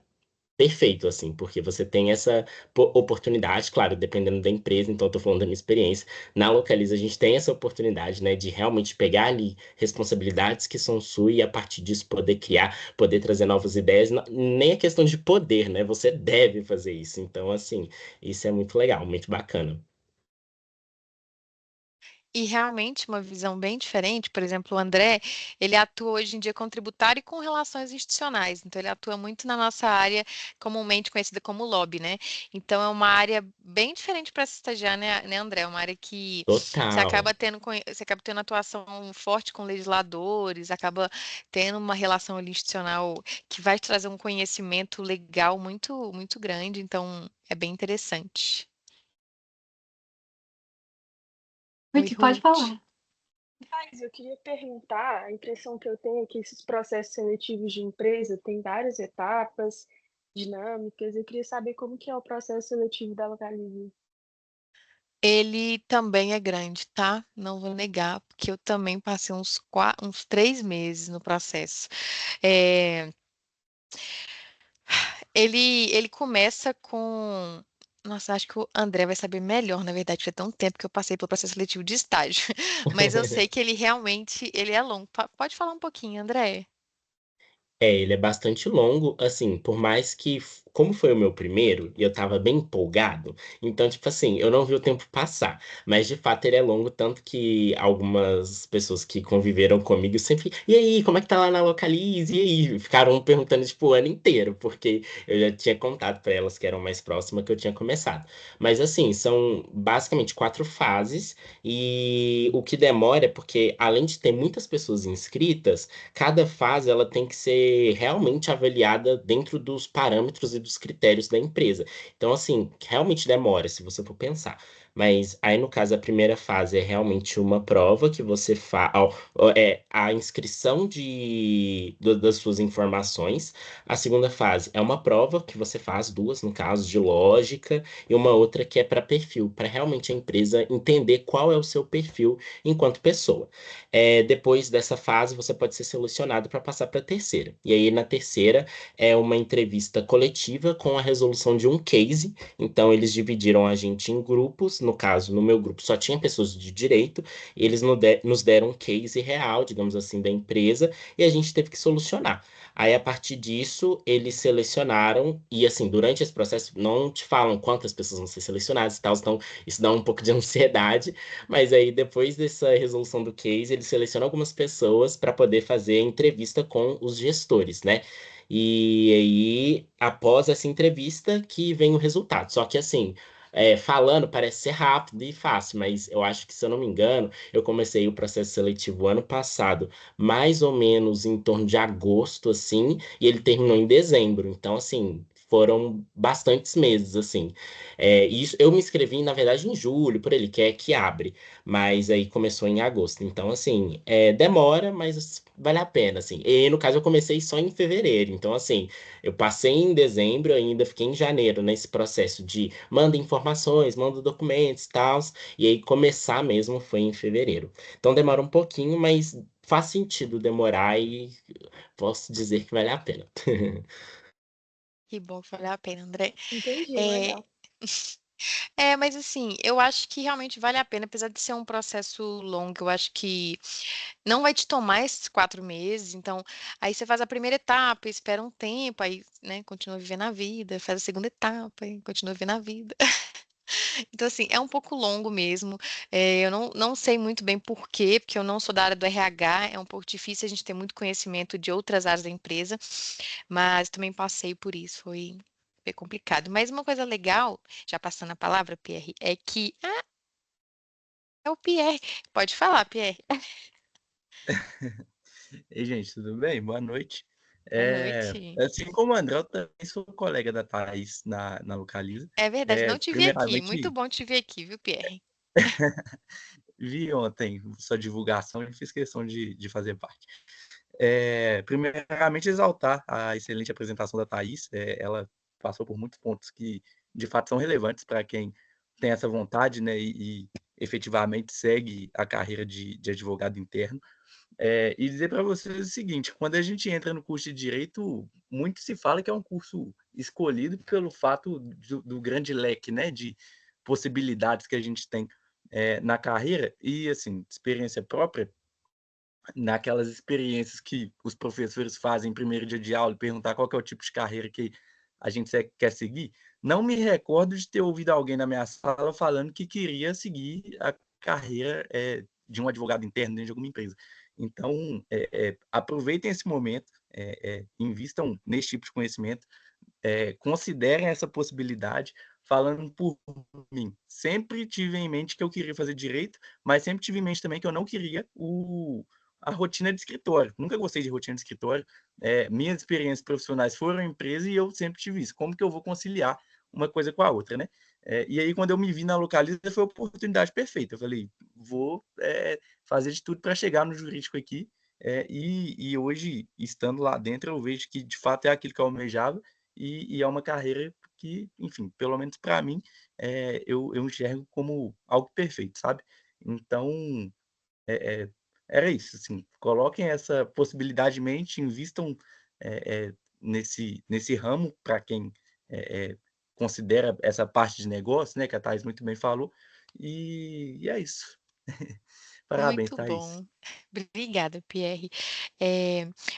D: perfeito, assim, porque você tem essa oportunidade, claro, dependendo da empresa, então eu tô falando da minha experiência. Na Localiza, a gente tem essa oportunidade, né, de realmente pegar ali responsabilidades que são suas e a partir disso poder criar, poder trazer novas ideias. Nem é questão de poder, né? Você deve fazer isso. Então, assim, isso é muito legal, muito bacana.
A: E realmente uma visão bem diferente, por exemplo, o André, ele atua hoje em dia com tributário e com relações institucionais, então ele atua muito na nossa área comumente conhecida como lobby, né? Então é uma área bem diferente para se estagiar, né, André? É uma área que
D: Total.
A: você acaba tendo atuação forte com legisladores, acaba tendo uma relação ali institucional que vai te trazer um conhecimento legal muito, muito grande, então é bem interessante. Oi,
B: Ruth, pode
A: Ruth.
B: falar.
E: Mas eu queria perguntar, a impressão que eu tenho é que esses processos seletivos de empresa têm várias etapas, dinâmicas. Eu queria saber como que é o processo seletivo da Localiza.
A: Ele também é grande, tá? Não vou negar, porque eu também passei uns 3 meses no processo. É, ele começa com. Nossa, acho que o André vai saber melhor, na verdade, foi tão tempo que eu passei pelo processo seletivo de estágio. Mas eu sei que ele realmente ele é longo. Pode falar um pouquinho, André?
D: Ele é bastante longo, assim, por mais que, como foi o meu primeiro, e eu tava bem empolgado, então, tipo assim, eu não vi o tempo passar. Mas, de fato, ele é longo, tanto que algumas pessoas que conviveram comigo sempre, e aí, como é que tá lá na Localize? E aí? Ficaram perguntando, tipo, o ano inteiro, porque eu já tinha contado pra elas que eram mais próximas que eu tinha começado. Mas, assim, são basicamente 4 fases, e o que demora é porque, além de ter muitas pessoas inscritas, cada fase ela tem que ser realmente avaliada dentro dos parâmetros e dos critérios da empresa. Então, assim, realmente demora, se você for pensar. Mas aí, no caso, a primeira fase é realmente uma prova que você faz, é a inscrição das suas informações. A segunda fase é uma prova que você faz, duas, no caso, de lógica, e uma outra que é para perfil, para realmente a empresa entender qual é o seu perfil enquanto pessoa. Depois dessa fase, você pode ser selecionado para passar para a terceira. E aí, na terceira, é uma entrevista coletiva com a resolução de um case. Então, eles dividiram a gente em grupos. No caso, no meu grupo só tinha pessoas de direito. Eles nos deram um case real, digamos assim, da empresa, e a gente teve que solucionar. Aí, a partir disso, eles selecionaram, e assim, durante esse processo, não te falam quantas pessoas vão ser selecionadas e tal, então isso dá um pouco de ansiedade. Mas aí, depois dessa resolução do case, ele seleciona algumas pessoas para poder fazer a entrevista com os gestores, né? E aí, após essa entrevista, que vem o resultado. Só que assim, falando parece ser rápido e fácil, mas eu acho que, se eu não me engano, eu comecei o processo seletivo ano passado, mais ou menos em torno de agosto, assim, e ele terminou em dezembro. Então, assim, foram bastantes meses, assim. Isso, eu me inscrevi, na verdade, em julho, por ele, que é que abre, mas aí começou em agosto. Então, assim, demora, mas vale a pena, assim. E no caso, eu comecei só em fevereiro. Então, assim, eu passei em dezembro, ainda fiquei em janeiro nesse processo de manda informações, manda documentos e tal. E aí começar mesmo foi em fevereiro. Então demora um pouquinho, mas faz sentido demorar e posso dizer que vale a pena.
A: Que bom que valeu a pena, André.
E: Entendi,
A: É,
E: legal.
A: mas assim, eu acho que realmente vale a pena, apesar de ser um processo longo, eu acho que não vai te tomar esses 4 meses, então aí você faz a primeira etapa, espera um tempo, aí, né, continua vivendo a vida, faz a segunda etapa, e continua vivendo a vida. Então, assim, é um pouco longo mesmo. Eu não sei muito bem por quê, porque eu não sou da área do RH, é um pouco difícil a gente ter muito conhecimento de outras áreas da empresa, mas também passei por isso, foi complicado. Mas uma coisa legal, já passando a palavra, Pierre, é que. Ah, é o Pierre. Pode falar, Pierre.
F: Ei, gente, tudo bem? Boa noite.
A: Boa noite.
F: Assim como o André, eu também sou colega da Thaís na Localiza.
A: É verdade, não te vi aqui. Muito
F: Primeiramente,
A: bom te ver aqui, viu, Pierre?
F: vi ontem sua divulgação e fiz questão de fazer parte. Primeiramente, exaltar a excelente apresentação da Thaís. Ela passou por muitos pontos que, de fato, são relevantes para quem tem essa vontade, né, e efetivamente segue a carreira de advogado interno. E dizer para vocês o seguinte: quando a gente entra no curso de Direito, muito se fala que é um curso escolhido pelo fato do grande leque, né, de possibilidades que a gente tem na carreira. E, assim, experiência própria, naquelas experiências que os professores fazem em primeiro dia de aula, e perguntar qual que é o tipo de carreira que a gente quer seguir, não me recordo de ter ouvido alguém na minha sala falando que queria seguir a carreira de um advogado interno dentro de alguma empresa. Então, aproveitem esse momento, invistam nesse tipo de conhecimento, considerem essa possibilidade. Falando por mim, sempre tive em mente que eu queria fazer direito, mas sempre tive em mente também que eu não queria a rotina de escritório. Nunca gostei de rotina de escritório. Minhas experiências profissionais foram em empresa e eu sempre tive isso. Como que eu vou conciliar uma coisa com a outra, né? E aí, quando eu me vi na Localiza, foi a oportunidade perfeita. Eu falei, vou fazer de tudo para chegar no jurídico aqui. E hoje, estando lá dentro, eu vejo que, de fato, é aquilo que eu almejava e é uma carreira que, enfim, pelo menos para mim, eu enxergo como algo perfeito, sabe? Então, era isso, assim, coloquem essa possibilidade em mente, invistam nesse ramo, para quem considera essa parte de negócio, né, que a Thaís muito bem falou, e é isso. Parabéns,
A: Muito
F: Thaís.
A: bom. Obrigada, Pierre.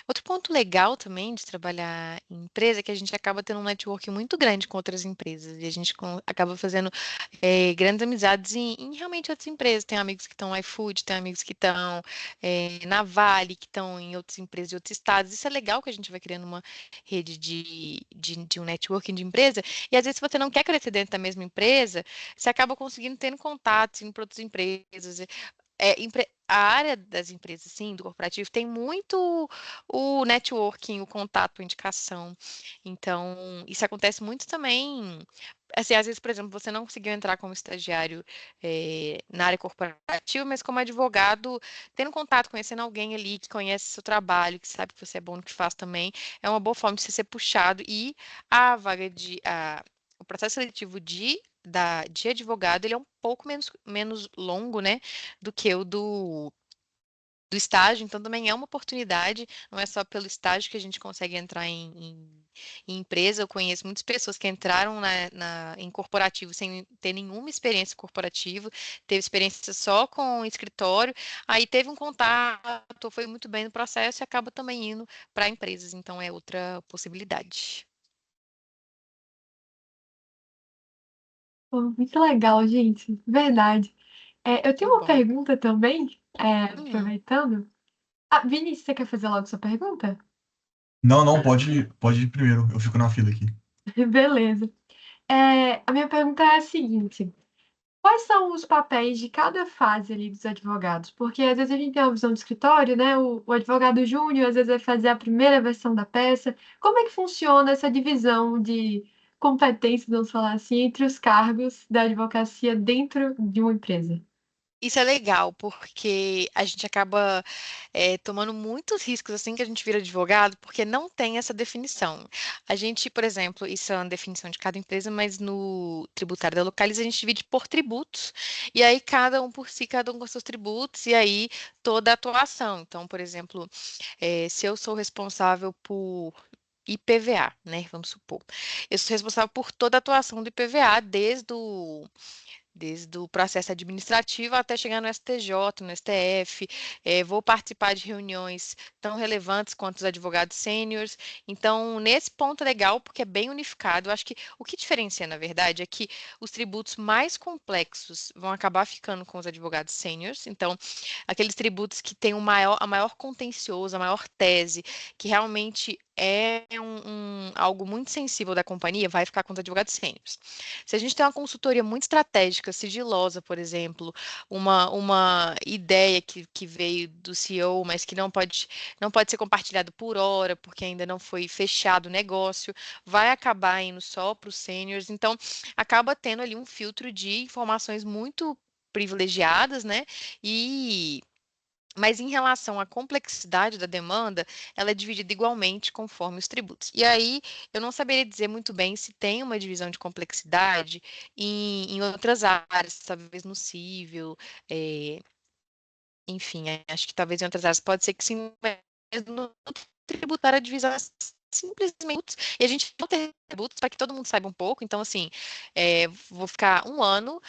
A: Outro ponto legal também de trabalhar em empresa é que a gente acaba tendo um network muito grande com outras empresas e a gente acaba fazendo grandes amizades em realmente outras empresas. Tem amigos que estão no iFood, tem amigos que estão na Vale, que estão em outras empresas de outros estados. Isso é legal que a gente vai criando uma rede de um networking de empresa. E às vezes, se você não quer crescer dentro da mesma empresa, você acaba conseguindo ter contatos indo para outras empresas. A área das empresas, sim, do corporativo, tem muito o networking, o contato, a indicação. Então, isso acontece muito também. Assim, às vezes, por exemplo, você não conseguiu entrar como estagiário na área corporativa, mas como advogado, tendo contato, conhecendo alguém ali que conhece seu trabalho, que sabe que você é bom no que faz também, é uma boa forma de você ser puxado. E a vaga o processo seletivo de advogado, ele é um pouco menos longo, né, do que o do estágio, então também é uma oportunidade, não é só pelo estágio que a gente consegue entrar em empresa. Eu conheço muitas pessoas que entraram em corporativo sem ter nenhuma experiência corporativa, teve experiência só com escritório, aí teve um contato, foi muito bem no processo e acaba também indo para empresas, então é outra possibilidade.
B: Pô, muito legal, gente. Verdade. Eu tenho
A: Muito
B: uma
A: bom.
B: pergunta também,
A: Hum.
B: aproveitando. Vinícius, você quer fazer logo sua pergunta?
G: Não, não, pode ir primeiro. Eu fico na fila aqui.
B: Beleza. A minha pergunta é a seguinte: quais são os papéis de cada fase ali dos advogados? Porque às vezes a gente tem uma visão do escritório, né? O advogado júnior às vezes vai fazer a primeira versão da peça. Como é que funciona essa divisão de competências, vamos falar assim, entre os cargos da advocacia dentro de uma empresa?
A: Isso é legal, porque a gente acaba tomando muitos riscos assim que a gente vira advogado, porque não tem essa definição. A gente, por exemplo, isso é uma definição de cada empresa, mas no tributário da Localiza a gente divide por tributos, e aí cada um por si, cada um com seus tributos, e aí toda a atuação. Então, por exemplo, se eu sou responsável por IPVA, né? Vamos supor. Eu sou responsável por toda a atuação do IPVA, desde o processo administrativo até chegar no STJ, no STF. Vou participar de reuniões tão relevantes quanto os advogados sêniores. Então, nesse ponto é legal, porque é bem unificado. Eu acho que o que diferencia, na verdade, é que os tributos mais complexos vão acabar ficando com os advogados sêniores. Então, aqueles tributos que têm a maior contencioso, a maior tese, que realmente é algo muito sensível da companhia, vai ficar com os advogados sêniores. Se a gente tem uma consultoria muito estratégica, sigilosa, por exemplo, uma ideia que veio do CEO, mas que não pode ser compartilhado por hora, porque ainda não foi fechado o negócio, vai acabar indo só para os seniors. Então, acaba tendo ali um filtro de informações muito privilegiadas, né? Mas em relação à complexidade da demanda, ela é dividida igualmente conforme os tributos. E aí, eu não saberia dizer muito bem se tem uma divisão de complexidade em outras áreas, talvez no civil, eh, enfim, acho que talvez em outras áreas pode ser que sim, mas no tributário a divisão é simplesmente, e a gente não tem tributos para que todo mundo saiba um pouco, então assim, vou ficar um ano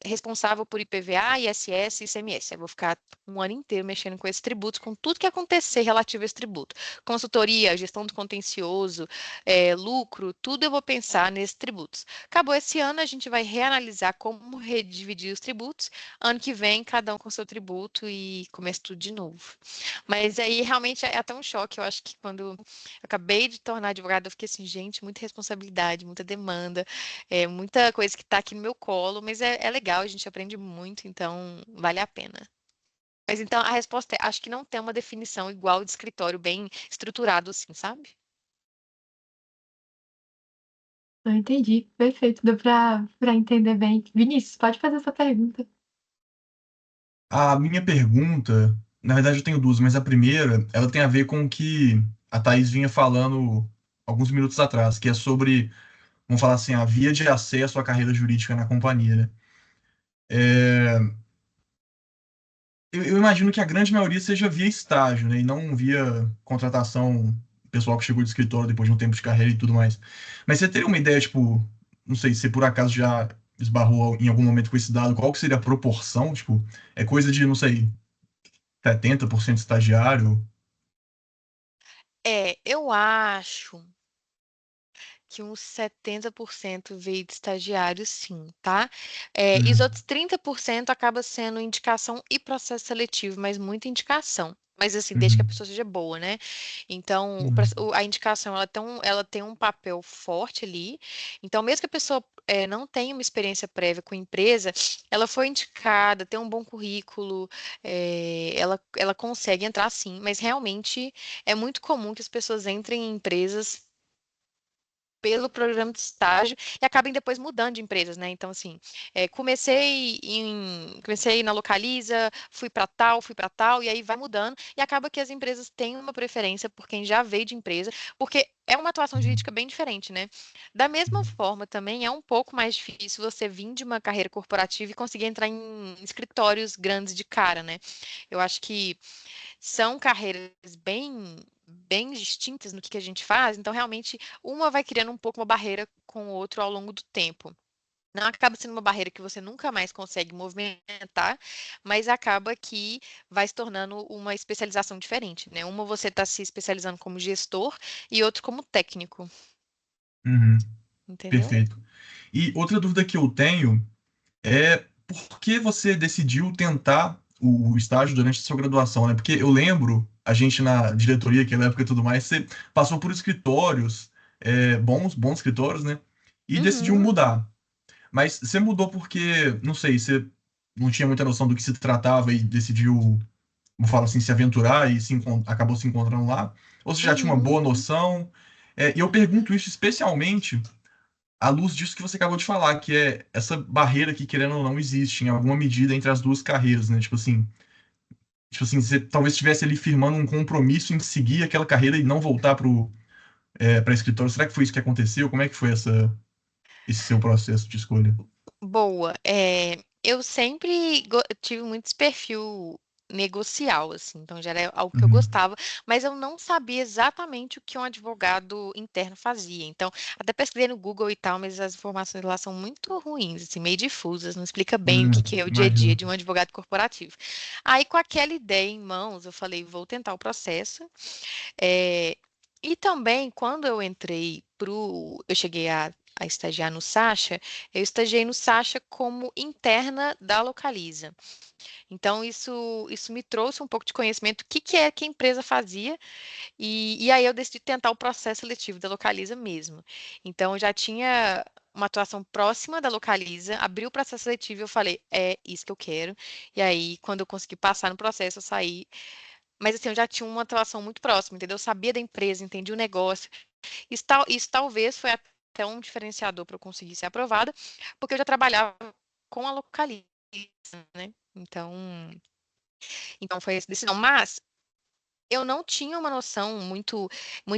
A: responsável por IPVA, ISS e ICMS. Eu vou ficar um ano inteiro mexendo com esses tributos, com tudo que acontecer relativo a esse tributo. Consultoria, gestão do contencioso, lucro, tudo eu vou pensar nesses tributos. Acabou esse ano, a gente vai reanalisar como redividir os tributos. Ano que vem, cada um com seu tributo e começa tudo de novo. Mas aí realmente é até um choque. Eu acho que quando eu acabei de tornar advogada, eu fiquei assim, gente, muita responsabilidade, muita demanda, muita coisa que está aqui no meu colo, mas é legal, a gente aprende muito, então vale a pena. Mas então a resposta é, acho que não tem uma definição igual de escritório bem estruturado assim, sabe?
B: Não entendi. Perfeito, deu para entender bem. Vinícius, pode fazer essa pergunta.
G: A minha pergunta, na verdade eu tenho duas, mas a primeira, ela tem a ver com o que a Thaís vinha falando alguns minutos atrás, que é sobre, vamos falar assim, a via de acesso à carreira jurídica na companhia, né? É, eu imagino que a grande maioria seja via estágio, né? E não via contratação, pessoal que chegou de escritório depois de um tempo de carreira e tudo mais. Mas você teria uma ideia, tipo, não sei, se por acaso já esbarrou em algum momento com esse dado, qual que seria a proporção? Tipo, é coisa de, não sei, 70% estagiário?
A: Eu acho que uns 70% veio de estagiário, sim, tá? E os
G: Uhum,
A: outros 30% acaba sendo indicação e processo seletivo, mas muita indicação. Mas assim, desde que a
G: uhum,
A: pessoa seja boa, né? Então,
G: uhum,
A: a indicação ela tem um papel forte ali. Então, mesmo que a pessoa não tenha uma experiência prévia com empresa, ela foi indicada, tem um bom currículo, ela consegue entrar sim, mas realmente é muito comum que as pessoas entrem em empresas pelo programa de estágio e acabem depois mudando de empresas, né? Então, assim, comecei na Localiza, fui para tal, e aí vai mudando, e acaba que as empresas têm uma preferência por quem já veio de empresa, porque é uma atuação
G: uhum,
A: jurídica bem diferente, né? Da mesma
G: uhum,
A: forma, também é um pouco mais difícil você vir de uma carreira corporativa e conseguir entrar em escritórios grandes de cara, né? Eu acho que são carreiras bem distintas no que a gente faz, então realmente uma vai criando um pouco uma barreira com o outro ao longo do tempo. Não acaba sendo uma barreira que você nunca mais consegue movimentar, mas acaba que vai se tornando uma especialização diferente, né? Uma você está se especializando como gestor e outro como técnico,
G: uhum.
A: entendeu?
G: Perfeito. E outra dúvida que eu tenho é por que você decidiu tentar o estágio durante a sua graduação, né? Porque eu lembro, a gente na diretoria, aquela época e tudo mais, você passou por escritórios, bons escritórios, né? E decidiu
A: Uhum.
G: mudar. Mas você mudou porque, não sei, você não tinha muita noção do que se tratava e decidiu, como fala assim, se aventurar e acabou se encontrando lá? Ou você já tinha uma
A: Uhum.
G: boa noção? E eu pergunto isso especialmente à luz disso que você acabou de falar, que é essa barreira que, querendo ou não, existe em alguma medida entre as duas carreiras, né? Tipo assim, você talvez estivesse ali firmando um compromisso em seguir aquela carreira e não voltar para escritório. Será que foi isso que aconteceu? Como é que foi esse seu processo de escolha?
A: Boa. Eu sempre tive muito esse perfil negocial, assim, então já era algo que eu
G: Uhum,
A: gostava, mas eu não sabia exatamente o que um advogado interno fazia. Então, até pesquisei no Google e tal, mas as informações lá são muito ruins, assim, meio difusas, não explica bem o que é o dia a dia
G: imagino.
A: de um advogado corporativo. Aí, com aquela ideia em mãos, eu falei, vou tentar o processo. É, e também, quando eu cheguei a estagiar no Sacha, eu estagiei no Sacha como interna da Localiza. Então, isso me trouxe um pouco de conhecimento do que é que a empresa fazia, e aí eu decidi tentar o processo seletivo da Localiza mesmo. Então, eu já tinha uma atuação próxima da Localiza, abri o processo seletivo e eu falei, é isso que eu quero. E aí, quando eu consegui passar no processo, eu saí, mas assim, eu já tinha uma atuação muito próxima, entendeu? Eu sabia da empresa, entendi o negócio. Isso talvez foi até um diferenciador para eu conseguir ser aprovada, porque eu já trabalhava com a Localiza, né? Então foi essa decisão. Mas eu não tinha uma noção muito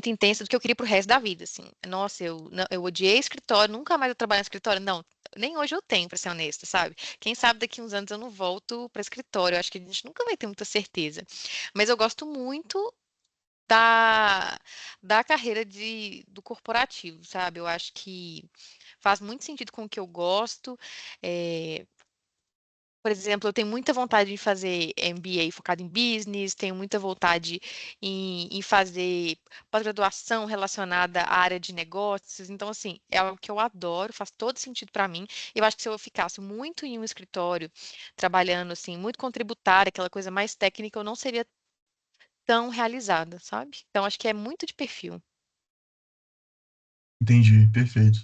A: intensa do que eu queria pro resto da vida, assim. Nossa, eu odiei escritório, nunca mais eu trabalhar em escritório. Não, nem hoje eu tenho, para ser honesta, sabe? Quem sabe daqui uns anos eu não volto para escritório. Eu acho que a gente nunca vai ter muita certeza. Mas eu gosto muito da, da carreira do corporativo, sabe? Eu acho que faz muito sentido com o que eu gosto. é, Por exemplo, eu tenho muita vontade de fazer MBA focado em business, tenho muita vontade em fazer pós-graduação relacionada à área de negócios. Então, assim, é algo que eu adoro, faz todo sentido para mim. Eu acho que se eu ficasse muito em um escritório, trabalhando, assim, muito contributária, aquela coisa mais técnica, eu não seria tão realizada, sabe? Então, acho que é muito de perfil.
G: Entendi, perfeito.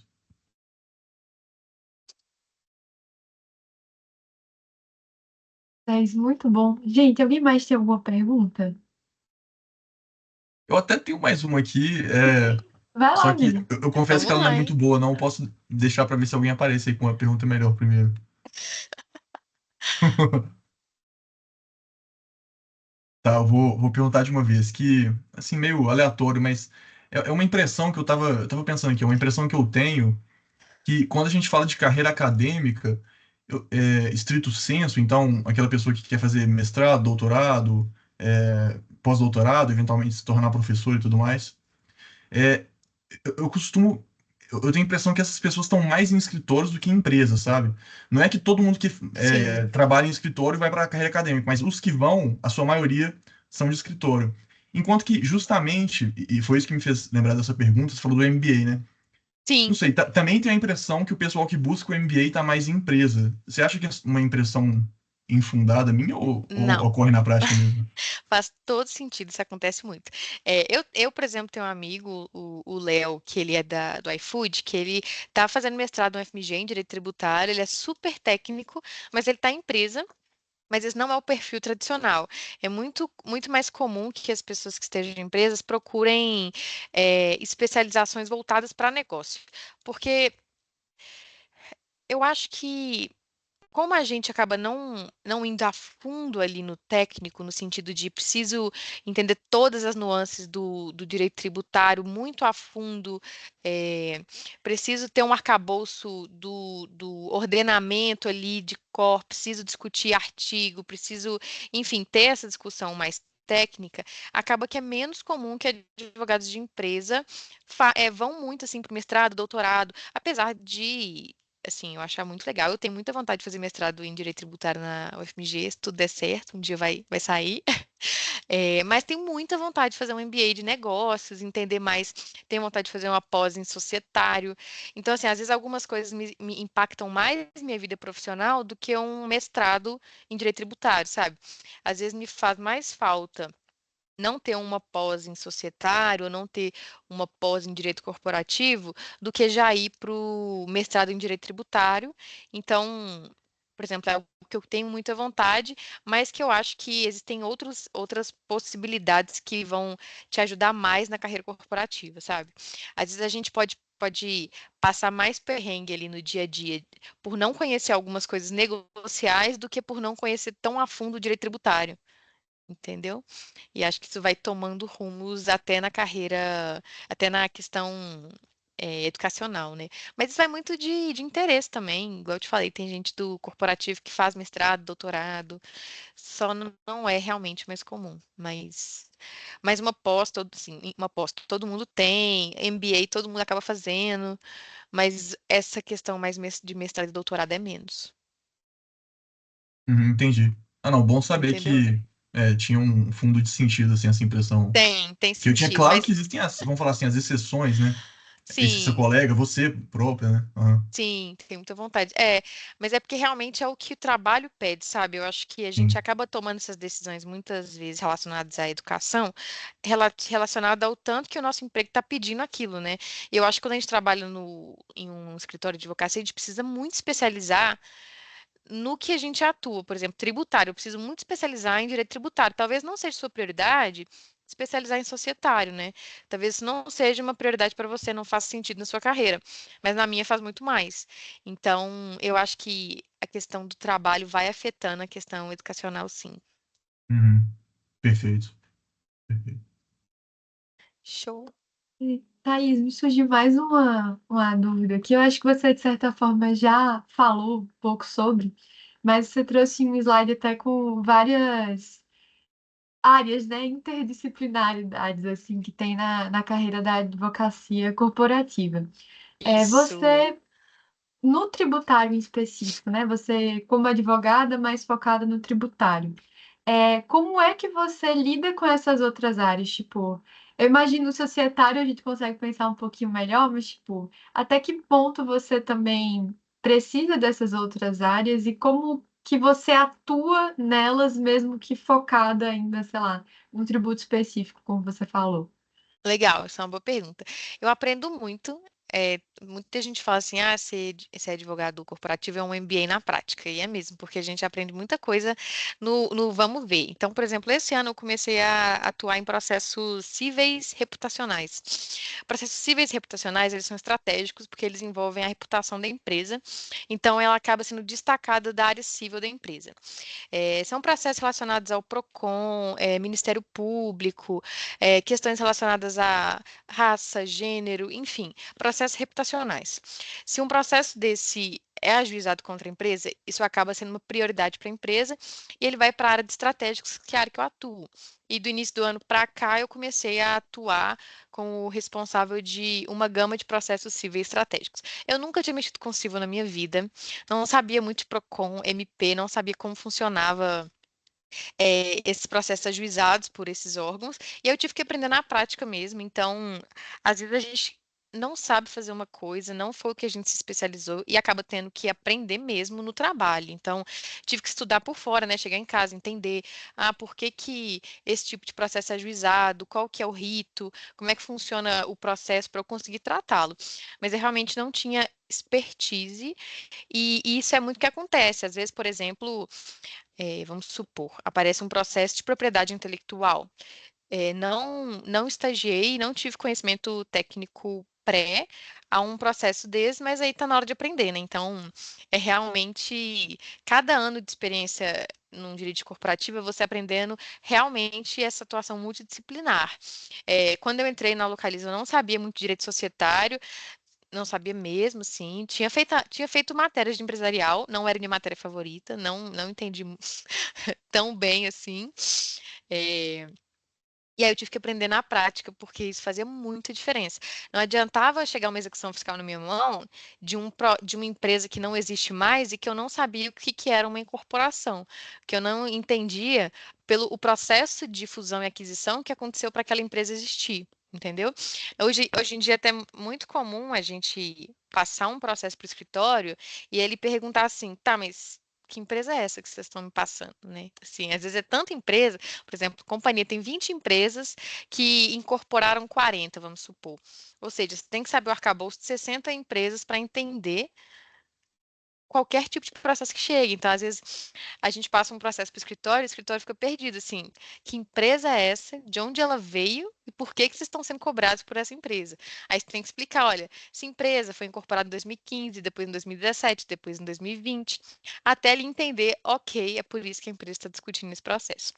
B: Mas muito bom. Gente, alguém mais tem alguma pergunta?
G: Eu até tenho mais uma aqui,
B: Vai lá,
G: só que
B: amigo.
G: eu confesso que
A: Vamos
G: ela não é
A: lá,
G: muito
A: hein?
G: boa, não posso deixar para ver se alguém aparece aí com uma pergunta melhor primeiro. Tá, eu vou perguntar de uma vez, que, assim, meio aleatório, mas é uma impressão que eu tava pensando aqui, é uma impressão que eu tenho, que quando a gente fala de carreira acadêmica, estrito senso, então, aquela pessoa que quer fazer mestrado, doutorado, pós-doutorado, eventualmente se tornar professor e tudo mais, é, eu costumo. Eu tenho a impressão que essas pessoas estão mais em escritórios do que em empresas, sabe? Não é que todo mundo que
A: Sim.
G: trabalha em escritório vai para a carreira acadêmica, mas os que vão, a sua maioria, são de escritório. Enquanto que, justamente, e foi isso que me fez lembrar dessa pergunta, você falou do MBA, né? Não
A: Sim.
G: sei, também tenho a impressão que o pessoal que busca o MBA está mais em empresa. Você acha que é uma impressão infundada minha ou
A: Não.
G: ocorre na prática mesmo?
A: Faz todo sentido, isso acontece muito. Eu, por exemplo, tenho um amigo, o Léo, que ele é do iFood, que ele tá fazendo mestrado no FMG em Direito Tributário, ele é super técnico, mas ele está em empresa, mas esse não é o perfil tradicional. É muito, muito mais comum que as pessoas que estejam em empresas procurem especializações voltadas para negócio. Porque eu acho que como a gente acaba não indo a fundo ali no técnico, no sentido de preciso entender todas as nuances do direito tributário muito a fundo, preciso ter um arcabouço do ordenamento ali de cor, preciso discutir artigo, preciso, enfim, ter essa discussão mais técnica, acaba que é menos comum que advogados de empresa vão muito assim para o mestrado, doutorado, apesar de assim, eu achar muito legal. Eu tenho muita vontade de fazer mestrado em Direito Tributário na UFMG, se tudo der certo, um dia vai sair. Mas tenho muita vontade de fazer um MBA de negócios, entender mais, tenho vontade de fazer uma pós em societário. Então, assim, às vezes algumas coisas me impactam mais minha vida profissional do que um mestrado em Direito Tributário, sabe? Às vezes me faz mais falta não ter uma pós em societário, ou não ter uma pós em direito corporativo, do que já ir para o mestrado em direito tributário. Então, por exemplo, é algo que eu tenho muita vontade, mas que eu acho que existem outras possibilidades que vão te ajudar mais na carreira corporativa, sabe? Às vezes a gente pode passar mais perrengue ali no dia a dia por não conhecer algumas coisas negociais do que por não conhecer tão a fundo o direito tributário. Entendeu? E acho que isso vai tomando rumos até na carreira, até na questão educacional, né? Mas isso vai muito de interesse também. Igual eu te falei, tem gente do corporativo que faz mestrado, doutorado, só não é realmente mais comum. Mas uma pós, assim, uma pós todo mundo tem, MBA todo mundo acaba fazendo, mas essa questão mais de mestrado e doutorado é menos.
G: Entendi. Ah, não, bom saber
A: Entendeu?
G: que tinha um fundo de sentido, assim, essa impressão.
A: Tem
G: Que eu tinha
A: sentido,
G: claro que
A: mas
G: existem vamos falar assim, as exceções, né? Esse seu
A: sim.
G: colega, você própria, né? Aham,
A: Sim, tem muita vontade. Mas é porque realmente é o que o trabalho pede, sabe? Eu acho que a gente
G: sim.
A: acaba tomando essas decisões muitas vezes relacionadas à educação, relacionada ao tanto que o nosso emprego está pedindo aquilo, né? E eu acho que quando a gente trabalha em um escritório de advocacia, a gente precisa muito especializar no que a gente atua. Por exemplo, tributário. Eu preciso muito especializar em direito tributário. Talvez não seja sua prioridade especializar em societário, né? Talvez isso não seja uma prioridade para você, não faça sentido na sua carreira, mas na minha faz muito mais. Então, eu acho que a questão do trabalho vai afetando a questão educacional, sim.
G: Uhum. Perfeito. Perfeito.
A: Show.
B: E, Thaís, me surgiu mais uma dúvida que eu acho que você, de certa forma, já falou um pouco sobre, mas você trouxe um slide até com várias áreas, né, interdisciplinaridades, assim, que tem na carreira da advocacia corporativa.
A: Isso.
B: Você no tributário em específico, né? Você, como advogada, mais focada no tributário. Como é que você lida com essas outras áreas? Tipo, eu imagino o societário a gente consegue pensar um pouquinho melhor, mas, tipo, até que ponto você também precisa dessas outras áreas e como que você atua nelas, mesmo que focada ainda, sei lá, num tributo específico, como você falou?
A: Legal, essa é uma boa pergunta. Eu aprendo muito. Muita gente fala assim, ser advogado corporativo é um MBA na prática, e é mesmo, porque a gente aprende muita coisa no vamos ver. Então, por exemplo, esse ano eu comecei a atuar em processos cíveis reputacionais. Processos cíveis reputacionais, eles são estratégicos porque eles envolvem a reputação da empresa, então ela acaba sendo destacada da área civil da empresa. São processos relacionados ao PROCON, Ministério Público, questões relacionadas à raça, gênero, enfim, processos reputacionais. Se um processo desse é ajuizado contra a empresa, isso acaba sendo uma prioridade para a empresa e ele vai para a área de estratégicos, que é a área que eu atuo. E do início do ano para cá, eu comecei a atuar como responsável de uma gama de processos cíveis estratégicos. Eu nunca tinha mexido com civil na minha vida, não sabia muito de PROCON, MP, não sabia como funcionava esses processos ajuizados por esses órgãos, e eu tive que aprender na prática mesmo. Então, às vezes a gente não sabe fazer uma coisa, não foi o que a gente se especializou e acaba tendo que aprender mesmo no trabalho. Então, tive que estudar por fora, né? Chegar em casa, entender, por que que esse tipo de processo é ajuizado, qual que é o rito, como é que funciona o processo para eu conseguir tratá-lo. Mas eu realmente não tinha expertise e isso é muito o que acontece. Às vezes, por exemplo, vamos supor, aparece um processo de propriedade intelectual. Não estagiei, não tive conhecimento técnico pré a um processo desse, mas aí está na hora de aprender, né? Então, é realmente cada ano de experiência num direito corporativo, é você aprendendo realmente essa atuação multidisciplinar. Quando eu entrei na Localiza, eu não sabia muito direito societário, não sabia mesmo, sim. Tinha feito matérias de empresarial, não era minha matéria favorita, não entendi tão bem assim. É, E aí eu tive que aprender na prática, porque isso fazia muita diferença. Não adiantava chegar uma execução fiscal na minha mão de uma empresa que não existe mais e que eu não sabia o que, que era uma incorporação, que eu não entendia pelo o processo de fusão e aquisição que aconteceu para aquela empresa existir. Entendeu? Hoje em dia é até muito comum a gente passar um processo para o escritório e ele perguntar assim, tá, mas que empresa é essa que vocês estão me passando, né? Assim, às vezes é tanta empresa, por exemplo, a companhia tem 20 empresas que incorporaram 40, vamos supor. Ou seja, você tem que saber o arcabouço de 60 empresas para entender qualquer tipo de processo que chegue. Então, às vezes, a gente passa um processo para o escritório fica perdido, assim, que empresa é essa, de onde ela veio e por que que vocês estão sendo cobrados por essa empresa. Aí você tem que explicar, olha, essa empresa foi incorporada em 2015, depois em 2017, depois em 2020, até ele entender, ok, é por isso que a empresa está discutindo esse processo.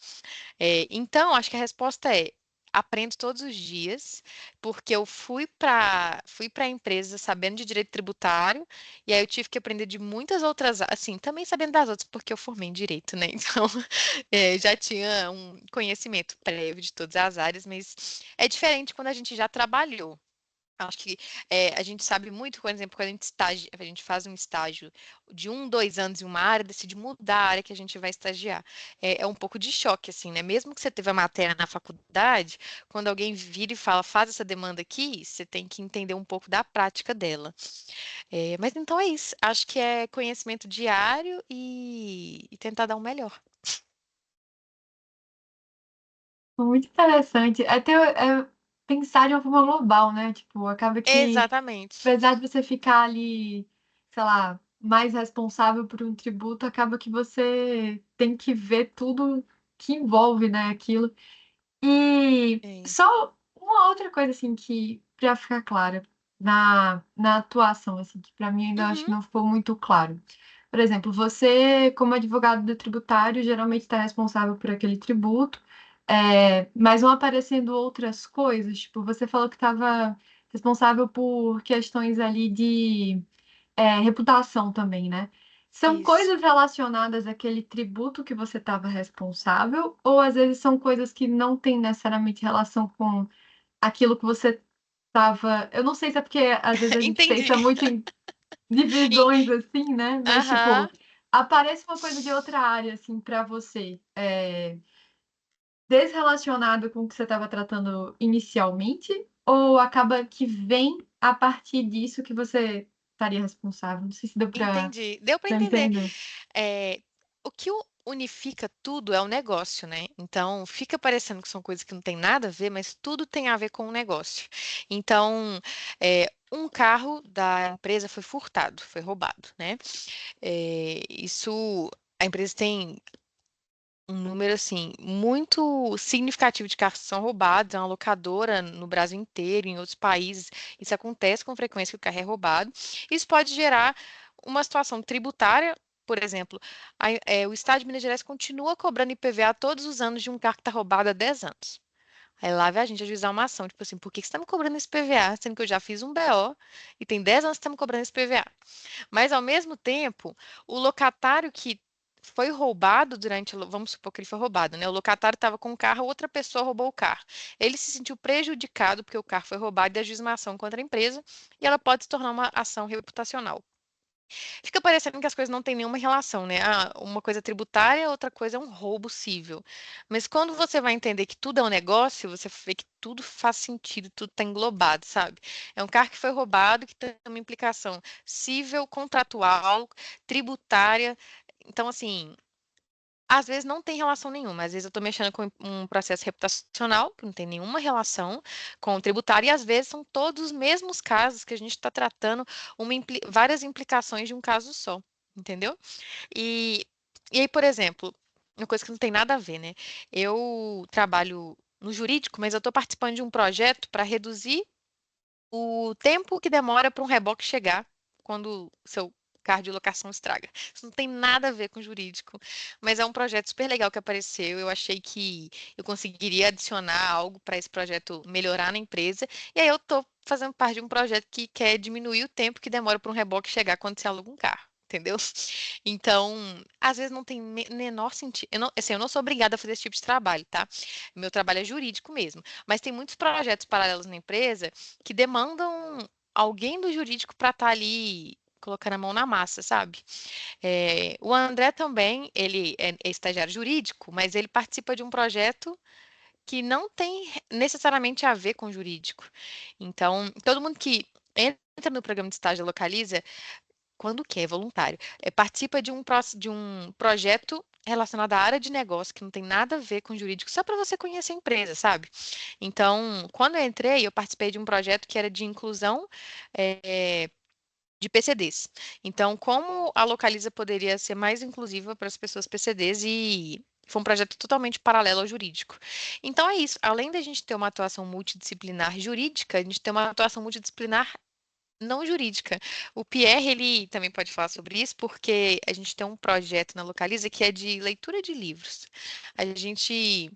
A: Então, acho que a resposta é aprendo todos os dias, porque eu fui para a empresa sabendo de direito tributário, e aí eu tive que aprender de muitas outras, assim, também sabendo das outras, porque eu formei em direito, né? Então, já tinha um conhecimento prévio de todas as áreas, mas é diferente quando a gente já trabalhou. Acho que a gente sabe muito, por exemplo, quando a gente faz um estágio de 2 anos em uma área, decide mudar a área que a gente vai estagiar. É um pouco de choque, assim, né? Mesmo que você teve a matéria na faculdade, quando alguém vira e fala, faz essa demanda aqui, você tem que entender um pouco da prática dela. Mas então é isso. Acho que é conhecimento diário e tentar dar o melhor.
B: Muito interessante. Pensar de uma forma global, né? Tipo, acaba que,
A: Exatamente.
B: apesar de você ficar ali, sei lá, mais responsável por um tributo, acaba que você tem que ver tudo que envolve, né, aquilo. E
A: É.
B: só uma outra coisa, assim, que, pra ficar clara, na atuação, assim, que pra mim ainda acho
A: Uhum,
B: que não ficou muito claro. Por exemplo, você, como advogado do tributário, geralmente está responsável por aquele tributo, mas vão aparecendo outras coisas. Tipo, você falou que estava responsável por questões ali de reputação também, né? São
A: isso.
B: coisas relacionadas àquele tributo que você estava responsável, ou às vezes são coisas que não têm necessariamente relação com aquilo que você estava. Eu não sei se é porque às vezes a gente
A: Entendi.
B: pensa muito em divisões assim, né? Mas,
A: Aham.
B: tipo, aparece uma coisa de outra área, assim, pra você, desrelacionado com o que você estava tratando inicialmente, ou acaba que vem a partir disso que você estaria responsável? Não sei se deu pra,
A: Entendi. Deu para
B: pra
A: entender.
B: entender.
A: O que unifica tudo é o negócio, né? Então, fica parecendo que são coisas que não tem nada a ver, mas tudo tem a ver com o negócio. Então, um carro da empresa foi furtado, foi roubado, né? Isso, a empresa tem um número assim muito significativo de carros que são roubados, é uma locadora no Brasil inteiro, em outros países. Isso acontece com frequência que o carro é roubado. Isso pode gerar uma situação tributária, por exemplo, o Estado de Minas Gerais continua cobrando IPVA todos os anos de um carro que está roubado há 10 anos. Aí lá vai a gente ajuizar uma ação, tipo assim, por que que você está me cobrando esse PVA, sendo que eu já fiz um BO e tem 10 anos que você está me cobrando esse PVA? Mas, ao mesmo tempo, o locatário que foi roubado vamos supor que ele foi roubado, né? O locatário estava com o carro, outra pessoa roubou o carro. Ele se sentiu prejudicado porque o carro foi roubado e ajuiza uma ação contra a empresa e ela pode se tornar uma ação reputacional. Fica parecendo que as coisas não têm nenhuma relação, né? Ah, uma coisa é tributária, outra coisa é um roubo cível. Mas quando você vai entender que tudo é um negócio, você vê que tudo faz sentido, tudo está englobado, sabe? É um carro que foi roubado, que tem uma implicação cível, contratual, tributária. Então, assim, às vezes não tem relação nenhuma. Às vezes eu estou mexendo com um processo reputacional, que não tem nenhuma relação com o tributário, e às vezes são todos os mesmos casos que a gente está tratando várias implicações de um caso só, entendeu? E, e aí, por exemplo, uma coisa que não tem nada a ver, né? Eu trabalho no jurídico, mas eu estou participando de um projeto para reduzir o tempo que demora para um reboque chegar quando o seu carro de locação estraga. Isso não tem nada a ver com jurídico, mas é um projeto super legal que apareceu. Eu achei que eu conseguiria adicionar algo para esse projeto melhorar na empresa. E aí eu estou fazendo parte de um projeto que quer diminuir o tempo que demora para um reboque chegar quando você aluga um carro. Entendeu? Então, às vezes não tem menor sentido. Eu não sou obrigada a fazer esse tipo de trabalho, tá? Meu trabalho é jurídico mesmo. Mas tem muitos projetos paralelos na empresa que demandam alguém do jurídico para estar ali colocando a mão na massa, sabe? O André também, ele é estagiário jurídico, mas ele participa de um projeto que não tem necessariamente a ver com jurídico. Então, todo mundo que entra no programa de estágio Localiza, quando quer, é voluntário, participa de um projeto relacionado à área de negócio, que não tem nada a ver com jurídico, só para você conhecer a empresa, sabe? Então, quando eu entrei, eu participei de um projeto que era de inclusão de PCDs. Então, como a Localiza poderia ser mais inclusiva para as pessoas PCDs e foi um projeto totalmente paralelo ao jurídico. Então, é isso. Além da gente ter uma atuação multidisciplinar jurídica, a gente tem uma atuação multidisciplinar não jurídica. O Pierre, ele também pode falar sobre isso, porque a gente tem um projeto na Localiza que é de leitura de livros. A gente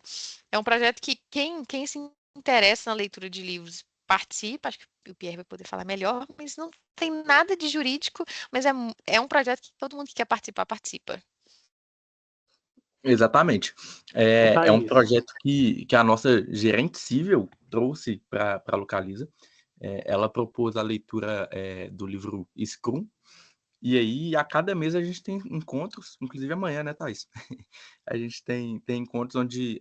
A: é um projeto que quem se interessa na leitura de livros participa, acho que o Pierre vai poder falar melhor, mas não tem nada de jurídico, mas é um projeto que todo mundo que quer participar, participa.
F: Exatamente.
C: Ô,
F: É um
C: Thaís,
F: projeto que a nossa gerente civil trouxe para a Localiza. Ela propôs a leitura do livro Scrum, e aí a cada mês a gente tem encontros, inclusive amanhã, né, Thaís? A gente tem encontros onde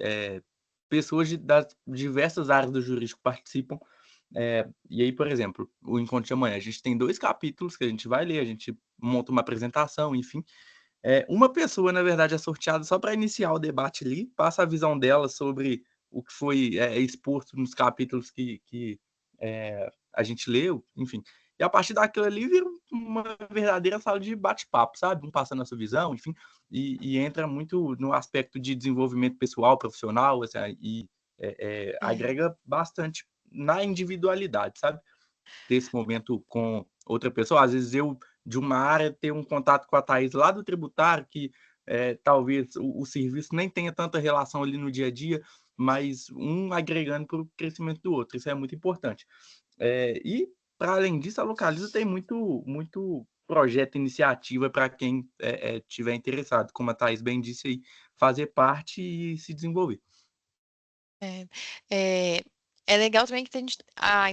F: pessoas das diversas áreas do jurídico participam. E aí, por exemplo, o encontro de amanhã, a gente tem 2 capítulos que a gente vai ler, a gente monta uma apresentação, enfim. Uma pessoa, na verdade, é sorteada só para iniciar o debate ali, passa a visão dela sobre o que foi exposto nos capítulos que a gente leu, enfim. E a partir daquilo ali vira uma verdadeira sala de bate-papo, sabe? Um passando a sua visão, enfim, e entra muito no aspecto de desenvolvimento pessoal, profissional, assim, e
A: Uhum.
F: agrega bastante na individualidade, sabe? Ter esse momento com outra pessoa. Às vezes eu, de uma área, ter um contato com a Thaís lá do tributário, que talvez o serviço nem tenha tanta relação ali no dia a dia, mas um agregando para o crescimento do outro. Isso é muito importante. E, para além disso, a Localiza tem muito projeto, iniciativa para quem tiver interessado, como a Thaís bem disse aí, fazer parte e se desenvolver.
A: É, é, É legal também que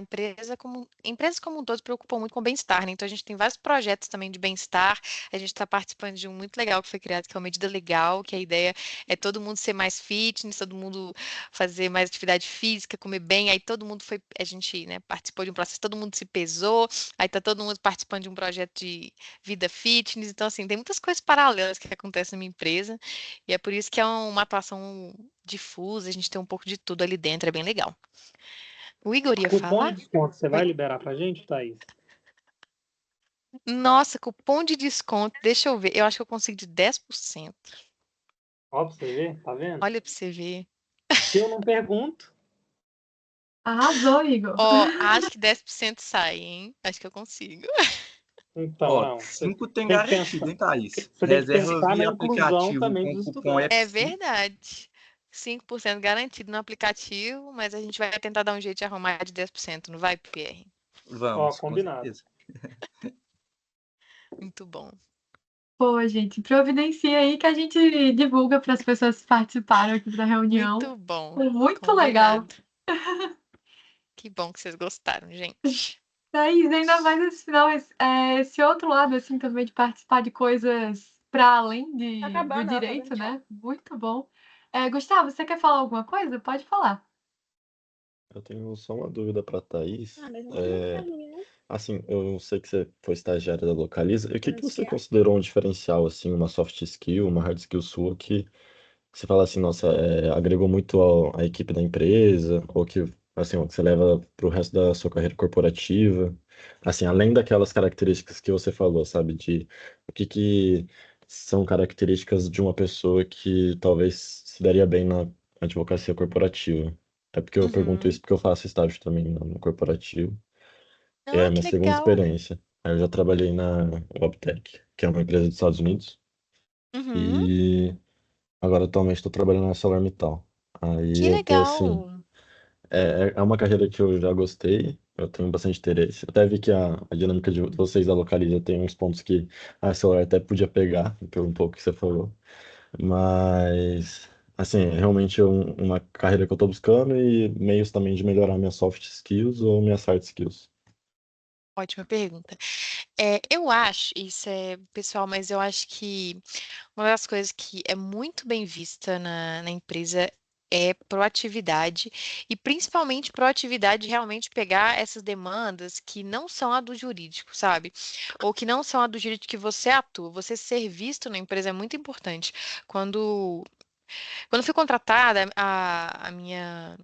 A: empresas como um todo se preocupam muito com o bem-estar, né? Então a gente tem vários projetos também de bem-estar. A gente está participando de um muito legal que foi criado, que é o Medida Legal, que a ideia é todo mundo ser mais fitness, todo mundo fazer mais atividade física, comer bem. Aí todo mundo a gente, né, participou de um processo, todo mundo se pesou. Aí tá todo mundo participando de um projeto de vida fitness. Então assim, tem muitas coisas paralelas que acontecem na minha empresa. E é por isso que é uma atuação difusa, a gente tem um pouco de tudo ali dentro, é bem legal. O Igor ia
C: Cupom de
A: falar?
C: desconto, você vai
A: Oi.
C: liberar pra gente, Thaís?
A: Nossa, cupom de desconto. Deixa eu ver. Eu acho que eu consigo de 10%.
C: Ó, pra você ver, tá vendo?
A: Olha pra você ver.
C: Se eu não pergunto,
B: Arrasou, Igor.
A: Ó, acho que 10% sai, hein? Acho que eu consigo.
C: então
F: Ó,
C: não. Você
F: 5 tem
C: tem que
F: garantido,
C: pensar,
F: hein, Thaís?
C: você tem que
F: Reserva
C: pensar na
F: via
C: inclusão
F: aplicativo
C: também
F: com
C: dos
F: cupom
A: É
C: estudantes.
F: F5.
A: verdade. 5% garantido no aplicativo, mas a gente vai tentar dar um jeito de arrumar de 10%, não vai, Pierre?
C: Ó,
F: Vamos, com
C: combinado.
F: certeza.
A: Muito bom.
B: Pô, gente, providencia aí que a gente divulga para as pessoas que participaram aqui da reunião.
A: Muito bom.
B: Foi muito legal.
A: Combinado. Que bom que vocês gostaram, gente.
B: Thaís, ainda mais esse final, esse outro lado, assim, também de participar de coisas para além
E: Tá
B: do
E: acabando, ela tá dando
B: direito,
E: tchau.
B: né? Muito bom. Gustavo, você quer falar alguma coisa? Pode falar.
H: Eu tenho só uma dúvida para Thaís.
E: Ah, mas não tem pra
H: É,
E: mim, né?
H: assim, eu sei que você foi estagiária da Localiza. E o que que você
E: Anunciar.
H: considerou um diferencial, assim, uma soft skill, uma hard skill sua que você fala assim, nossa, agregou muito à equipe da empresa, ou que, assim, ó, que você leva para o resto da sua carreira corporativa, assim, além daquelas características que você falou, sabe, de o que que são características de uma pessoa que talvez se daria bem na advocacia corporativa. É porque eu pergunto
A: Uhum.
H: isso porque eu faço estágio também no corporativo. É
A: Ah,
H: a minha
A: que
H: segunda
A: legal.
H: experiência. Aí eu já trabalhei na Webtech, que é uma empresa dos Estados Unidos,
A: Uhum.
H: e agora, atualmente, estou trabalhando na ArcelorMittal. Aí
A: Que
H: eu tô assim,
A: legal.
H: é uma carreira que eu já gostei, eu tenho bastante interesse. Até vi que a dinâmica de vocês da Localiza tem uns pontos que a Arcelor até podia pegar, pelo um pouco que você falou. Mas, assim, é realmente uma carreira que eu estou buscando e meios também de melhorar minhas soft skills ou minhas hard skills.
A: Ótima pergunta. Eu acho, isso é pessoal, mas eu acho que uma das coisas que é muito bem vista na empresa é proatividade, e principalmente proatividade de realmente pegar essas demandas que não são a do jurídico, sabe? Ou que não são a do jurídico que você atua. Você ser visto na empresa é muito importante. Quando Quando eu fui contratada, a minha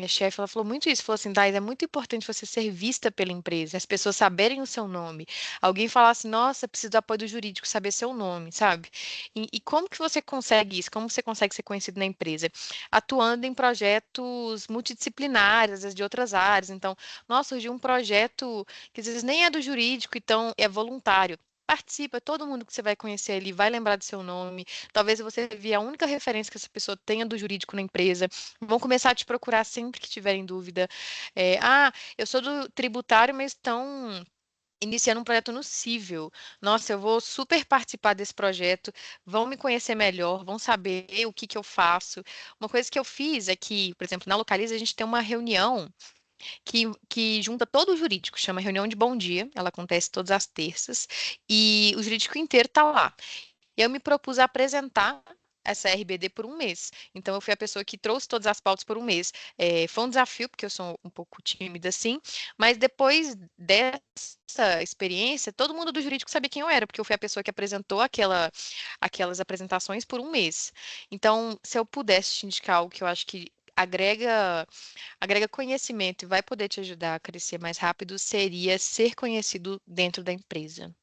A: chefe, ela falou muito isso, falou assim, Thais, é muito importante você ser vista pela empresa, as pessoas saberem o seu nome. Alguém falar assim, nossa, preciso do apoio do jurídico, saber seu nome, sabe? E como que você consegue isso? Como você consegue ser conhecido na empresa? Atuando em projetos multidisciplinares, às vezes de outras áreas. Então, nossa, surgiu um projeto que às vezes nem é do jurídico, então é voluntário. Participa, todo mundo que você vai conhecer ali vai lembrar do seu nome. Talvez você via a única referência que essa pessoa tenha do jurídico na empresa. Vão começar a te procurar sempre que tiverem dúvida. Eu sou do tributário, mas estão iniciando um projeto no Cível. Nossa, eu vou super participar desse projeto. Vão me conhecer melhor, vão saber o que que eu faço. Uma coisa que eu fiz é que, por exemplo, na Localiza a gente tem uma reunião que junta todo o jurídico, chama reunião de bom dia. Ela acontece todas as terças e o jurídico inteiro está lá. Eu me propus a apresentar essa RBD por um mês. Então, eu fui a pessoa que trouxe todas as pautas por um mês. Foi um desafio, porque eu sou um pouco tímida assim, mas depois dessa experiência, todo mundo do jurídico sabia quem eu era, porque eu fui a pessoa que apresentou aquelas apresentações por um mês. Então, se eu pudesse te indicar algo que eu acho que agrega conhecimento e vai poder te ajudar a crescer mais rápido, seria ser conhecido dentro da empresa.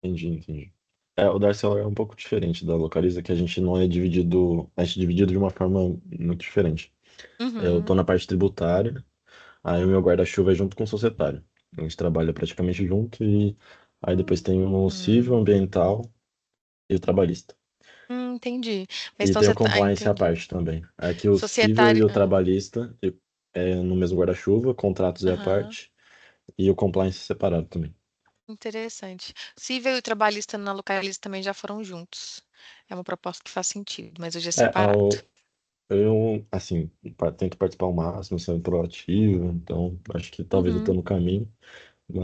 H: Entendi, entendi. O da Arcelor é um pouco diferente da Localiza, que a gente não é dividido, a gente é dividido de uma forma muito diferente. Eu tô
A: Uhum.
H: na parte tributária, aí o meu guarda-chuva é junto com o societário. A gente trabalha praticamente junto e aí depois tem o civil,
A: Hum.
H: ambiental e o trabalhista.
A: Entendi. Mas
H: E
A: então
H: tem o
A: você tá,
H: compliance à
A: entendi.
H: parte também. Aqui o civil e
A: Societário.
H: o trabalhista é no mesmo guarda-chuva, contratos é à
A: Aham.
H: parte e o compliance separado também.
A: Interessante. Cível e o trabalhista na localiza também já foram juntos. É uma proposta que faz sentido, mas hoje é
H: É,
A: separado.
H: Eu, assim, tento participar ao máximo, sendo proativo, então acho que talvez eu tô
A: Uhum.
H: no caminho,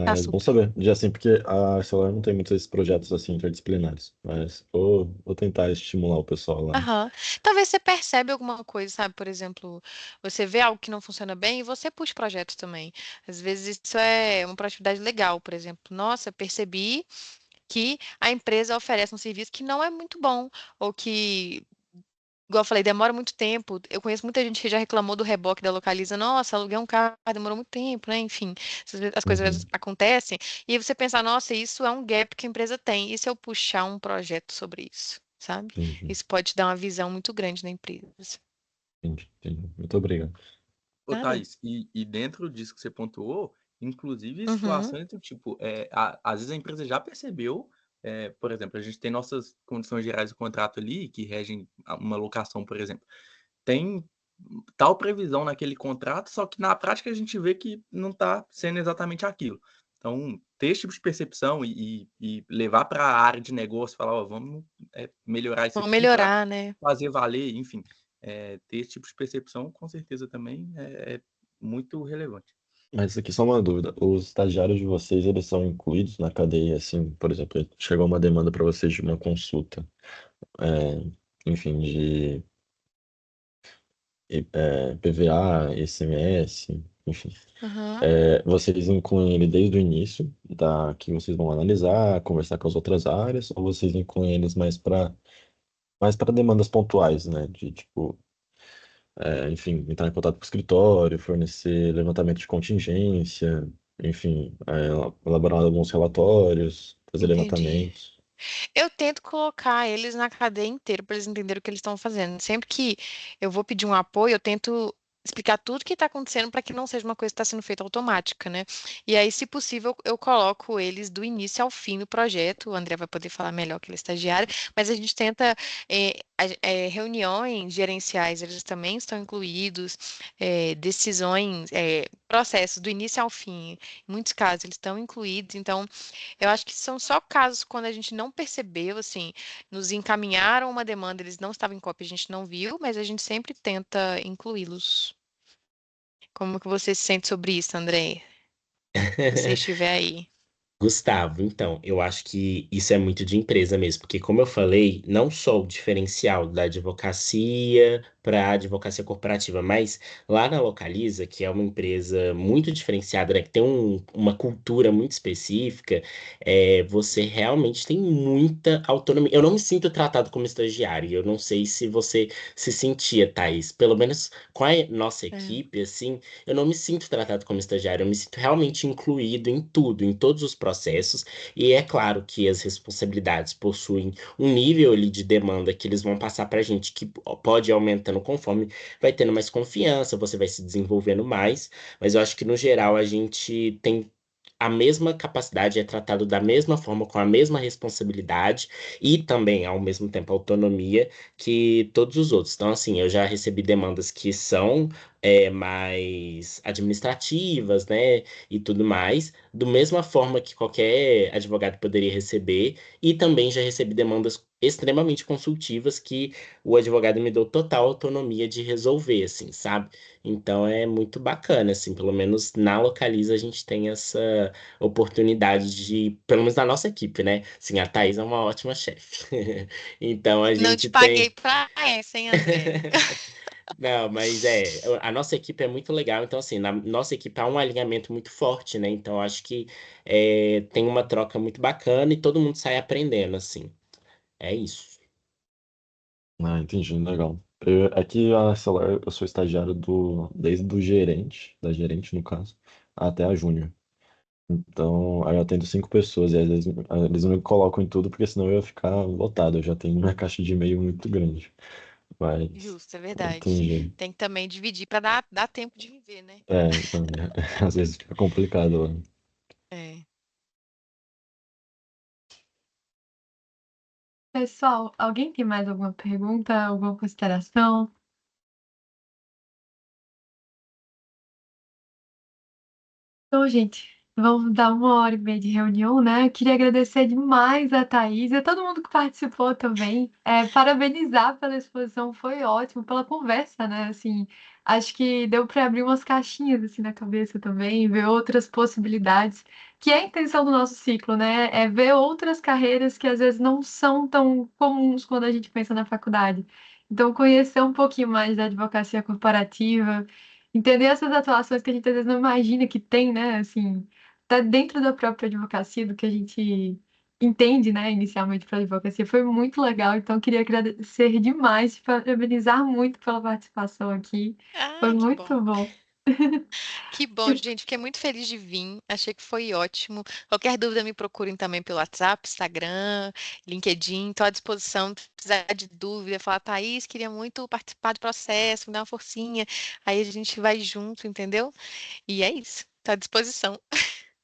A: Tá
H: mas bom
A: super.
H: saber. Já assim, porque a Arcelor não tem muitos esses projetos assim interdisciplinares, mas vou tentar estimular o pessoal lá.
A: Aham. Talvez você percebe alguma coisa, sabe? Por exemplo, você vê algo que não funciona bem e você puxa projetos também. Às vezes isso é uma proatividade legal, por exemplo. Nossa, percebi que a empresa oferece um serviço que não é muito bom, ou que, igual eu falei, demora muito tempo. Eu conheço muita gente que já reclamou do reboque da Localiza. Nossa, aluguei um carro, demorou muito tempo, né? Enfim, as coisas às vezes
H: Uhum,
A: acontecem. E aí você pensa, nossa, isso é um gap que a empresa tem. E se eu puxar um projeto sobre isso, sabe?
H: entendi,
A: Isso pode te dar uma visão muito grande da empresa.
H: entendi. Muito obrigado.
F: Ô,
A: Nada.
F: Thaís, e dentro disso que você pontuou, inclusive
A: Uhum,
F: situações do tipo, às vezes a empresa já percebeu, por exemplo, a gente tem nossas condições gerais do contrato ali, que regem uma locação, por exemplo. Tem tal previsão naquele contrato, só que na prática a gente vê que não está sendo exatamente aquilo. Então, ter esse tipo de percepção e levar para a área de negócio, falar, ó, vamos melhorar isso
A: vamos
F: aqui para
A: melhorar, né?
F: fazer valer, enfim. Ter esse tipo de percepção, com certeza também é muito relevante.
H: Mas aqui só uma dúvida, os estagiários de vocês, eles são incluídos na cadeia, assim, por exemplo, chegou uma demanda para vocês de uma consulta, é, enfim, de PVA, ICMS, enfim.
A: Uhum,
H: Vocês incluem ele desde o início, que vocês vão analisar, conversar com as outras áreas, ou vocês incluem eles mais para demandas pontuais, né? De tipo, enfim, entrar em contato com o escritório, fornecer levantamento de contingência, enfim, elaborar alguns relatórios, fazer
A: entendi.
H: levantamentos.
A: Eu tento colocar eles na cadeia inteira para eles entenderem o que eles estão fazendo. Sempre que eu vou pedir um apoio, eu tento explicar tudo o que está acontecendo para que não seja uma coisa que está sendo feita automática, né? E aí, se possível, eu coloco eles do início ao fim do projeto. O André vai poder falar melhor que ele é estagiário, mas a gente tenta reuniões gerenciais, eles também estão incluídos, decisões, processos do início ao fim. Em muitos casos, eles estão incluídos, então. Eu acho que são só casos quando a gente não percebeu, assim, nos encaminharam uma demanda, eles não estavam em cópia, a gente não viu, mas a gente sempre tenta incluí-los. Como que você se sente sobre isso, André? Se você estiver aí.
D: Gustavo, então, eu acho que isso é muito de empresa mesmo, porque, como eu falei, não só o diferencial da advocacia para a advocacia corporativa, mas lá na Localiza, que é uma empresa muito diferenciada, né, que tem uma cultura muito específica, você realmente tem muita autonomia. Eu não me sinto tratado como estagiário, eu não sei se você se sentia, Thaís, pelo menos com a nossa
A: É.
D: equipe, assim. Eu não me sinto tratado como estagiário, eu me sinto realmente incluído em tudo, em todos os processos, e é claro que as responsabilidades possuem um nível ali de demanda que eles vão passar para a gente, que pode ir aumentando conforme vai tendo mais confiança, você vai se desenvolvendo mais, mas eu acho que no geral a gente tem a mesma capacidade, é tratado da mesma forma, com a mesma responsabilidade e também, ao mesmo tempo, autonomia que todos os outros. Então, assim, eu já recebi demandas que são mais administrativas, né, e tudo mais, do mesma forma que qualquer advogado poderia receber, e também já recebi demandas extremamente consultivas que o advogado me deu total autonomia de resolver, assim, sabe? Então é muito bacana, assim, pelo menos na Localiza a gente tem essa oportunidade de, pelo menos na nossa equipe, né? Sim, a Thaís é uma ótima chefe. Então a
A: Não te
D: gente
A: paguei
D: tem.
A: pra essa, hein, André?
D: Não, mas a nossa equipe é muito legal, então assim, na nossa equipe há um alinhamento muito forte, né? Então acho que tem uma troca muito bacana e todo mundo sai aprendendo, assim. É isso.
H: Ah, entendi, legal. Aqui a Arcelor, eu sou estagiário desde o gerente, da gerente no caso, até a júnior. Então, aí eu atendo 5 pessoas e às vezes eles não me colocam em tudo porque senão eu ia ficar lotado. Eu já tenho uma caixa de e-mail muito grande. Mas
A: Justo, é
H: não tem
A: verdade.
H: jeito.
A: Tem que também dividir para dar tempo de viver, né?
H: Então, às vezes fica complicado lá.
A: É.
B: Pessoal, alguém tem mais alguma pergunta, alguma consideração? Então, gente, vamos dar 1 hora e meia de reunião, né? Eu queria agradecer demais a Thaís e a todo mundo que participou também. Parabenizar pela exposição, foi ótimo, pela conversa, né? Assim, acho que deu para abrir umas caixinhas assim na cabeça também, ver outras possibilidades, que é a intenção do nosso ciclo, né? É ver outras carreiras que às vezes não são tão comuns quando a gente pensa na faculdade. Então, conhecer um pouquinho mais da advocacia corporativa, entender essas atuações que a gente às vezes não imagina que tem, né? Assim, tá dentro da própria advocacia, do que a gente entende, né, inicialmente para a advocacia, foi muito legal. Então, eu queria agradecer demais, te parabenizar muito pela participação aqui. Foi
A: Ai, que
B: muito
A: bom.
B: bom.
A: Que bom, gente. Fiquei muito feliz de vir. Achei que foi ótimo. Qualquer dúvida, me procurem também pelo WhatsApp, Instagram, LinkedIn. Estou à disposição. Se precisar de dúvida, falar, Thaís, queria muito participar do processo, me dar uma forcinha. Aí a gente vai junto, entendeu? E é isso. Estou à disposição.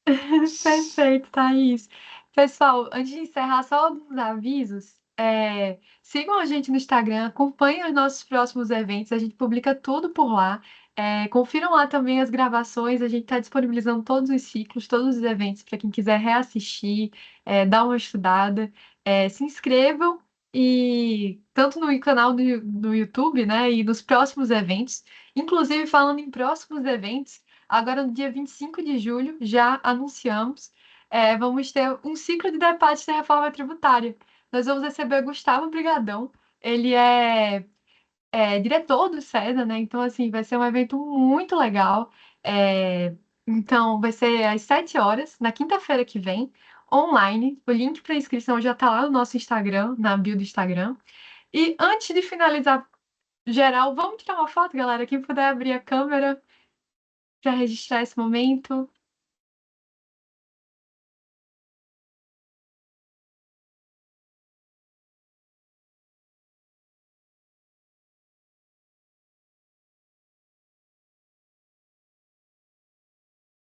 B: Perfeito, Thaís. Pessoal, antes de encerrar, só alguns avisos. Sigam a gente no Instagram, acompanhem os nossos próximos eventos, a gente publica tudo por lá. Confiram lá também as gravações, a gente está disponibilizando todos os ciclos, todos os eventos para quem quiser reassistir, dar uma estudada. Se inscrevam e tanto no canal do YouTube, né, e nos próximos eventos. Inclusive, falando em próximos eventos. Agora, no dia 25 de julho, já anunciamos, vamos ter um ciclo de debates da reforma tributária. Nós vamos receber Gustavo Brigadão, ele é diretor do SESA, né? Então, assim, vai ser um evento muito legal. Então, vai ser às 7 horas, na quinta-feira que vem, online. O link para inscrição já está lá no nosso Instagram, na bio do Instagram. E antes de finalizar geral, vamos tirar uma foto, galera? Quem puder abrir a câmera para registrar esse momento.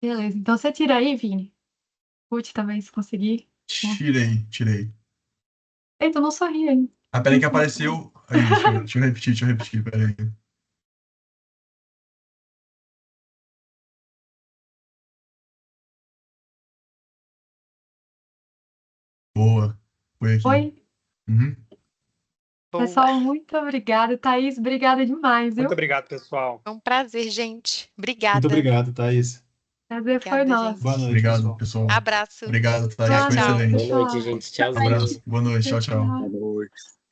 B: Beleza, então você tira aí, Vini. Ruth também, se conseguir.
G: Tirei.
B: Eita, eu não sorri ainda.
G: Ah, peraí que apareceu. Aí, deixa eu repetir, peraí. Boa. Foi aqui.
B: Oi,
G: Uhum.
A: Boa.
B: pessoal, muito obrigada. Thaís, obrigada demais,
C: Muito
B: viu?
C: obrigado, pessoal.
A: Foi um prazer, gente.
G: Muito
A: Obrigada.
G: obrigado, Thaís.
B: Prazer foi
A: Obrigada,
B: nosso.
G: Boa
A: gente.
G: noite, obrigado, pessoal.
A: Abraço.
G: Obrigado, Thaís.
B: Boa
G: Foi
A: Tchau, tchau.
B: noite,
G: excelente.
D: Boa noite,
B: pessoal.
D: gente. Tchauzinho.
G: Abraço. Boa noite. Tchau, tchau.
F: Boa noite.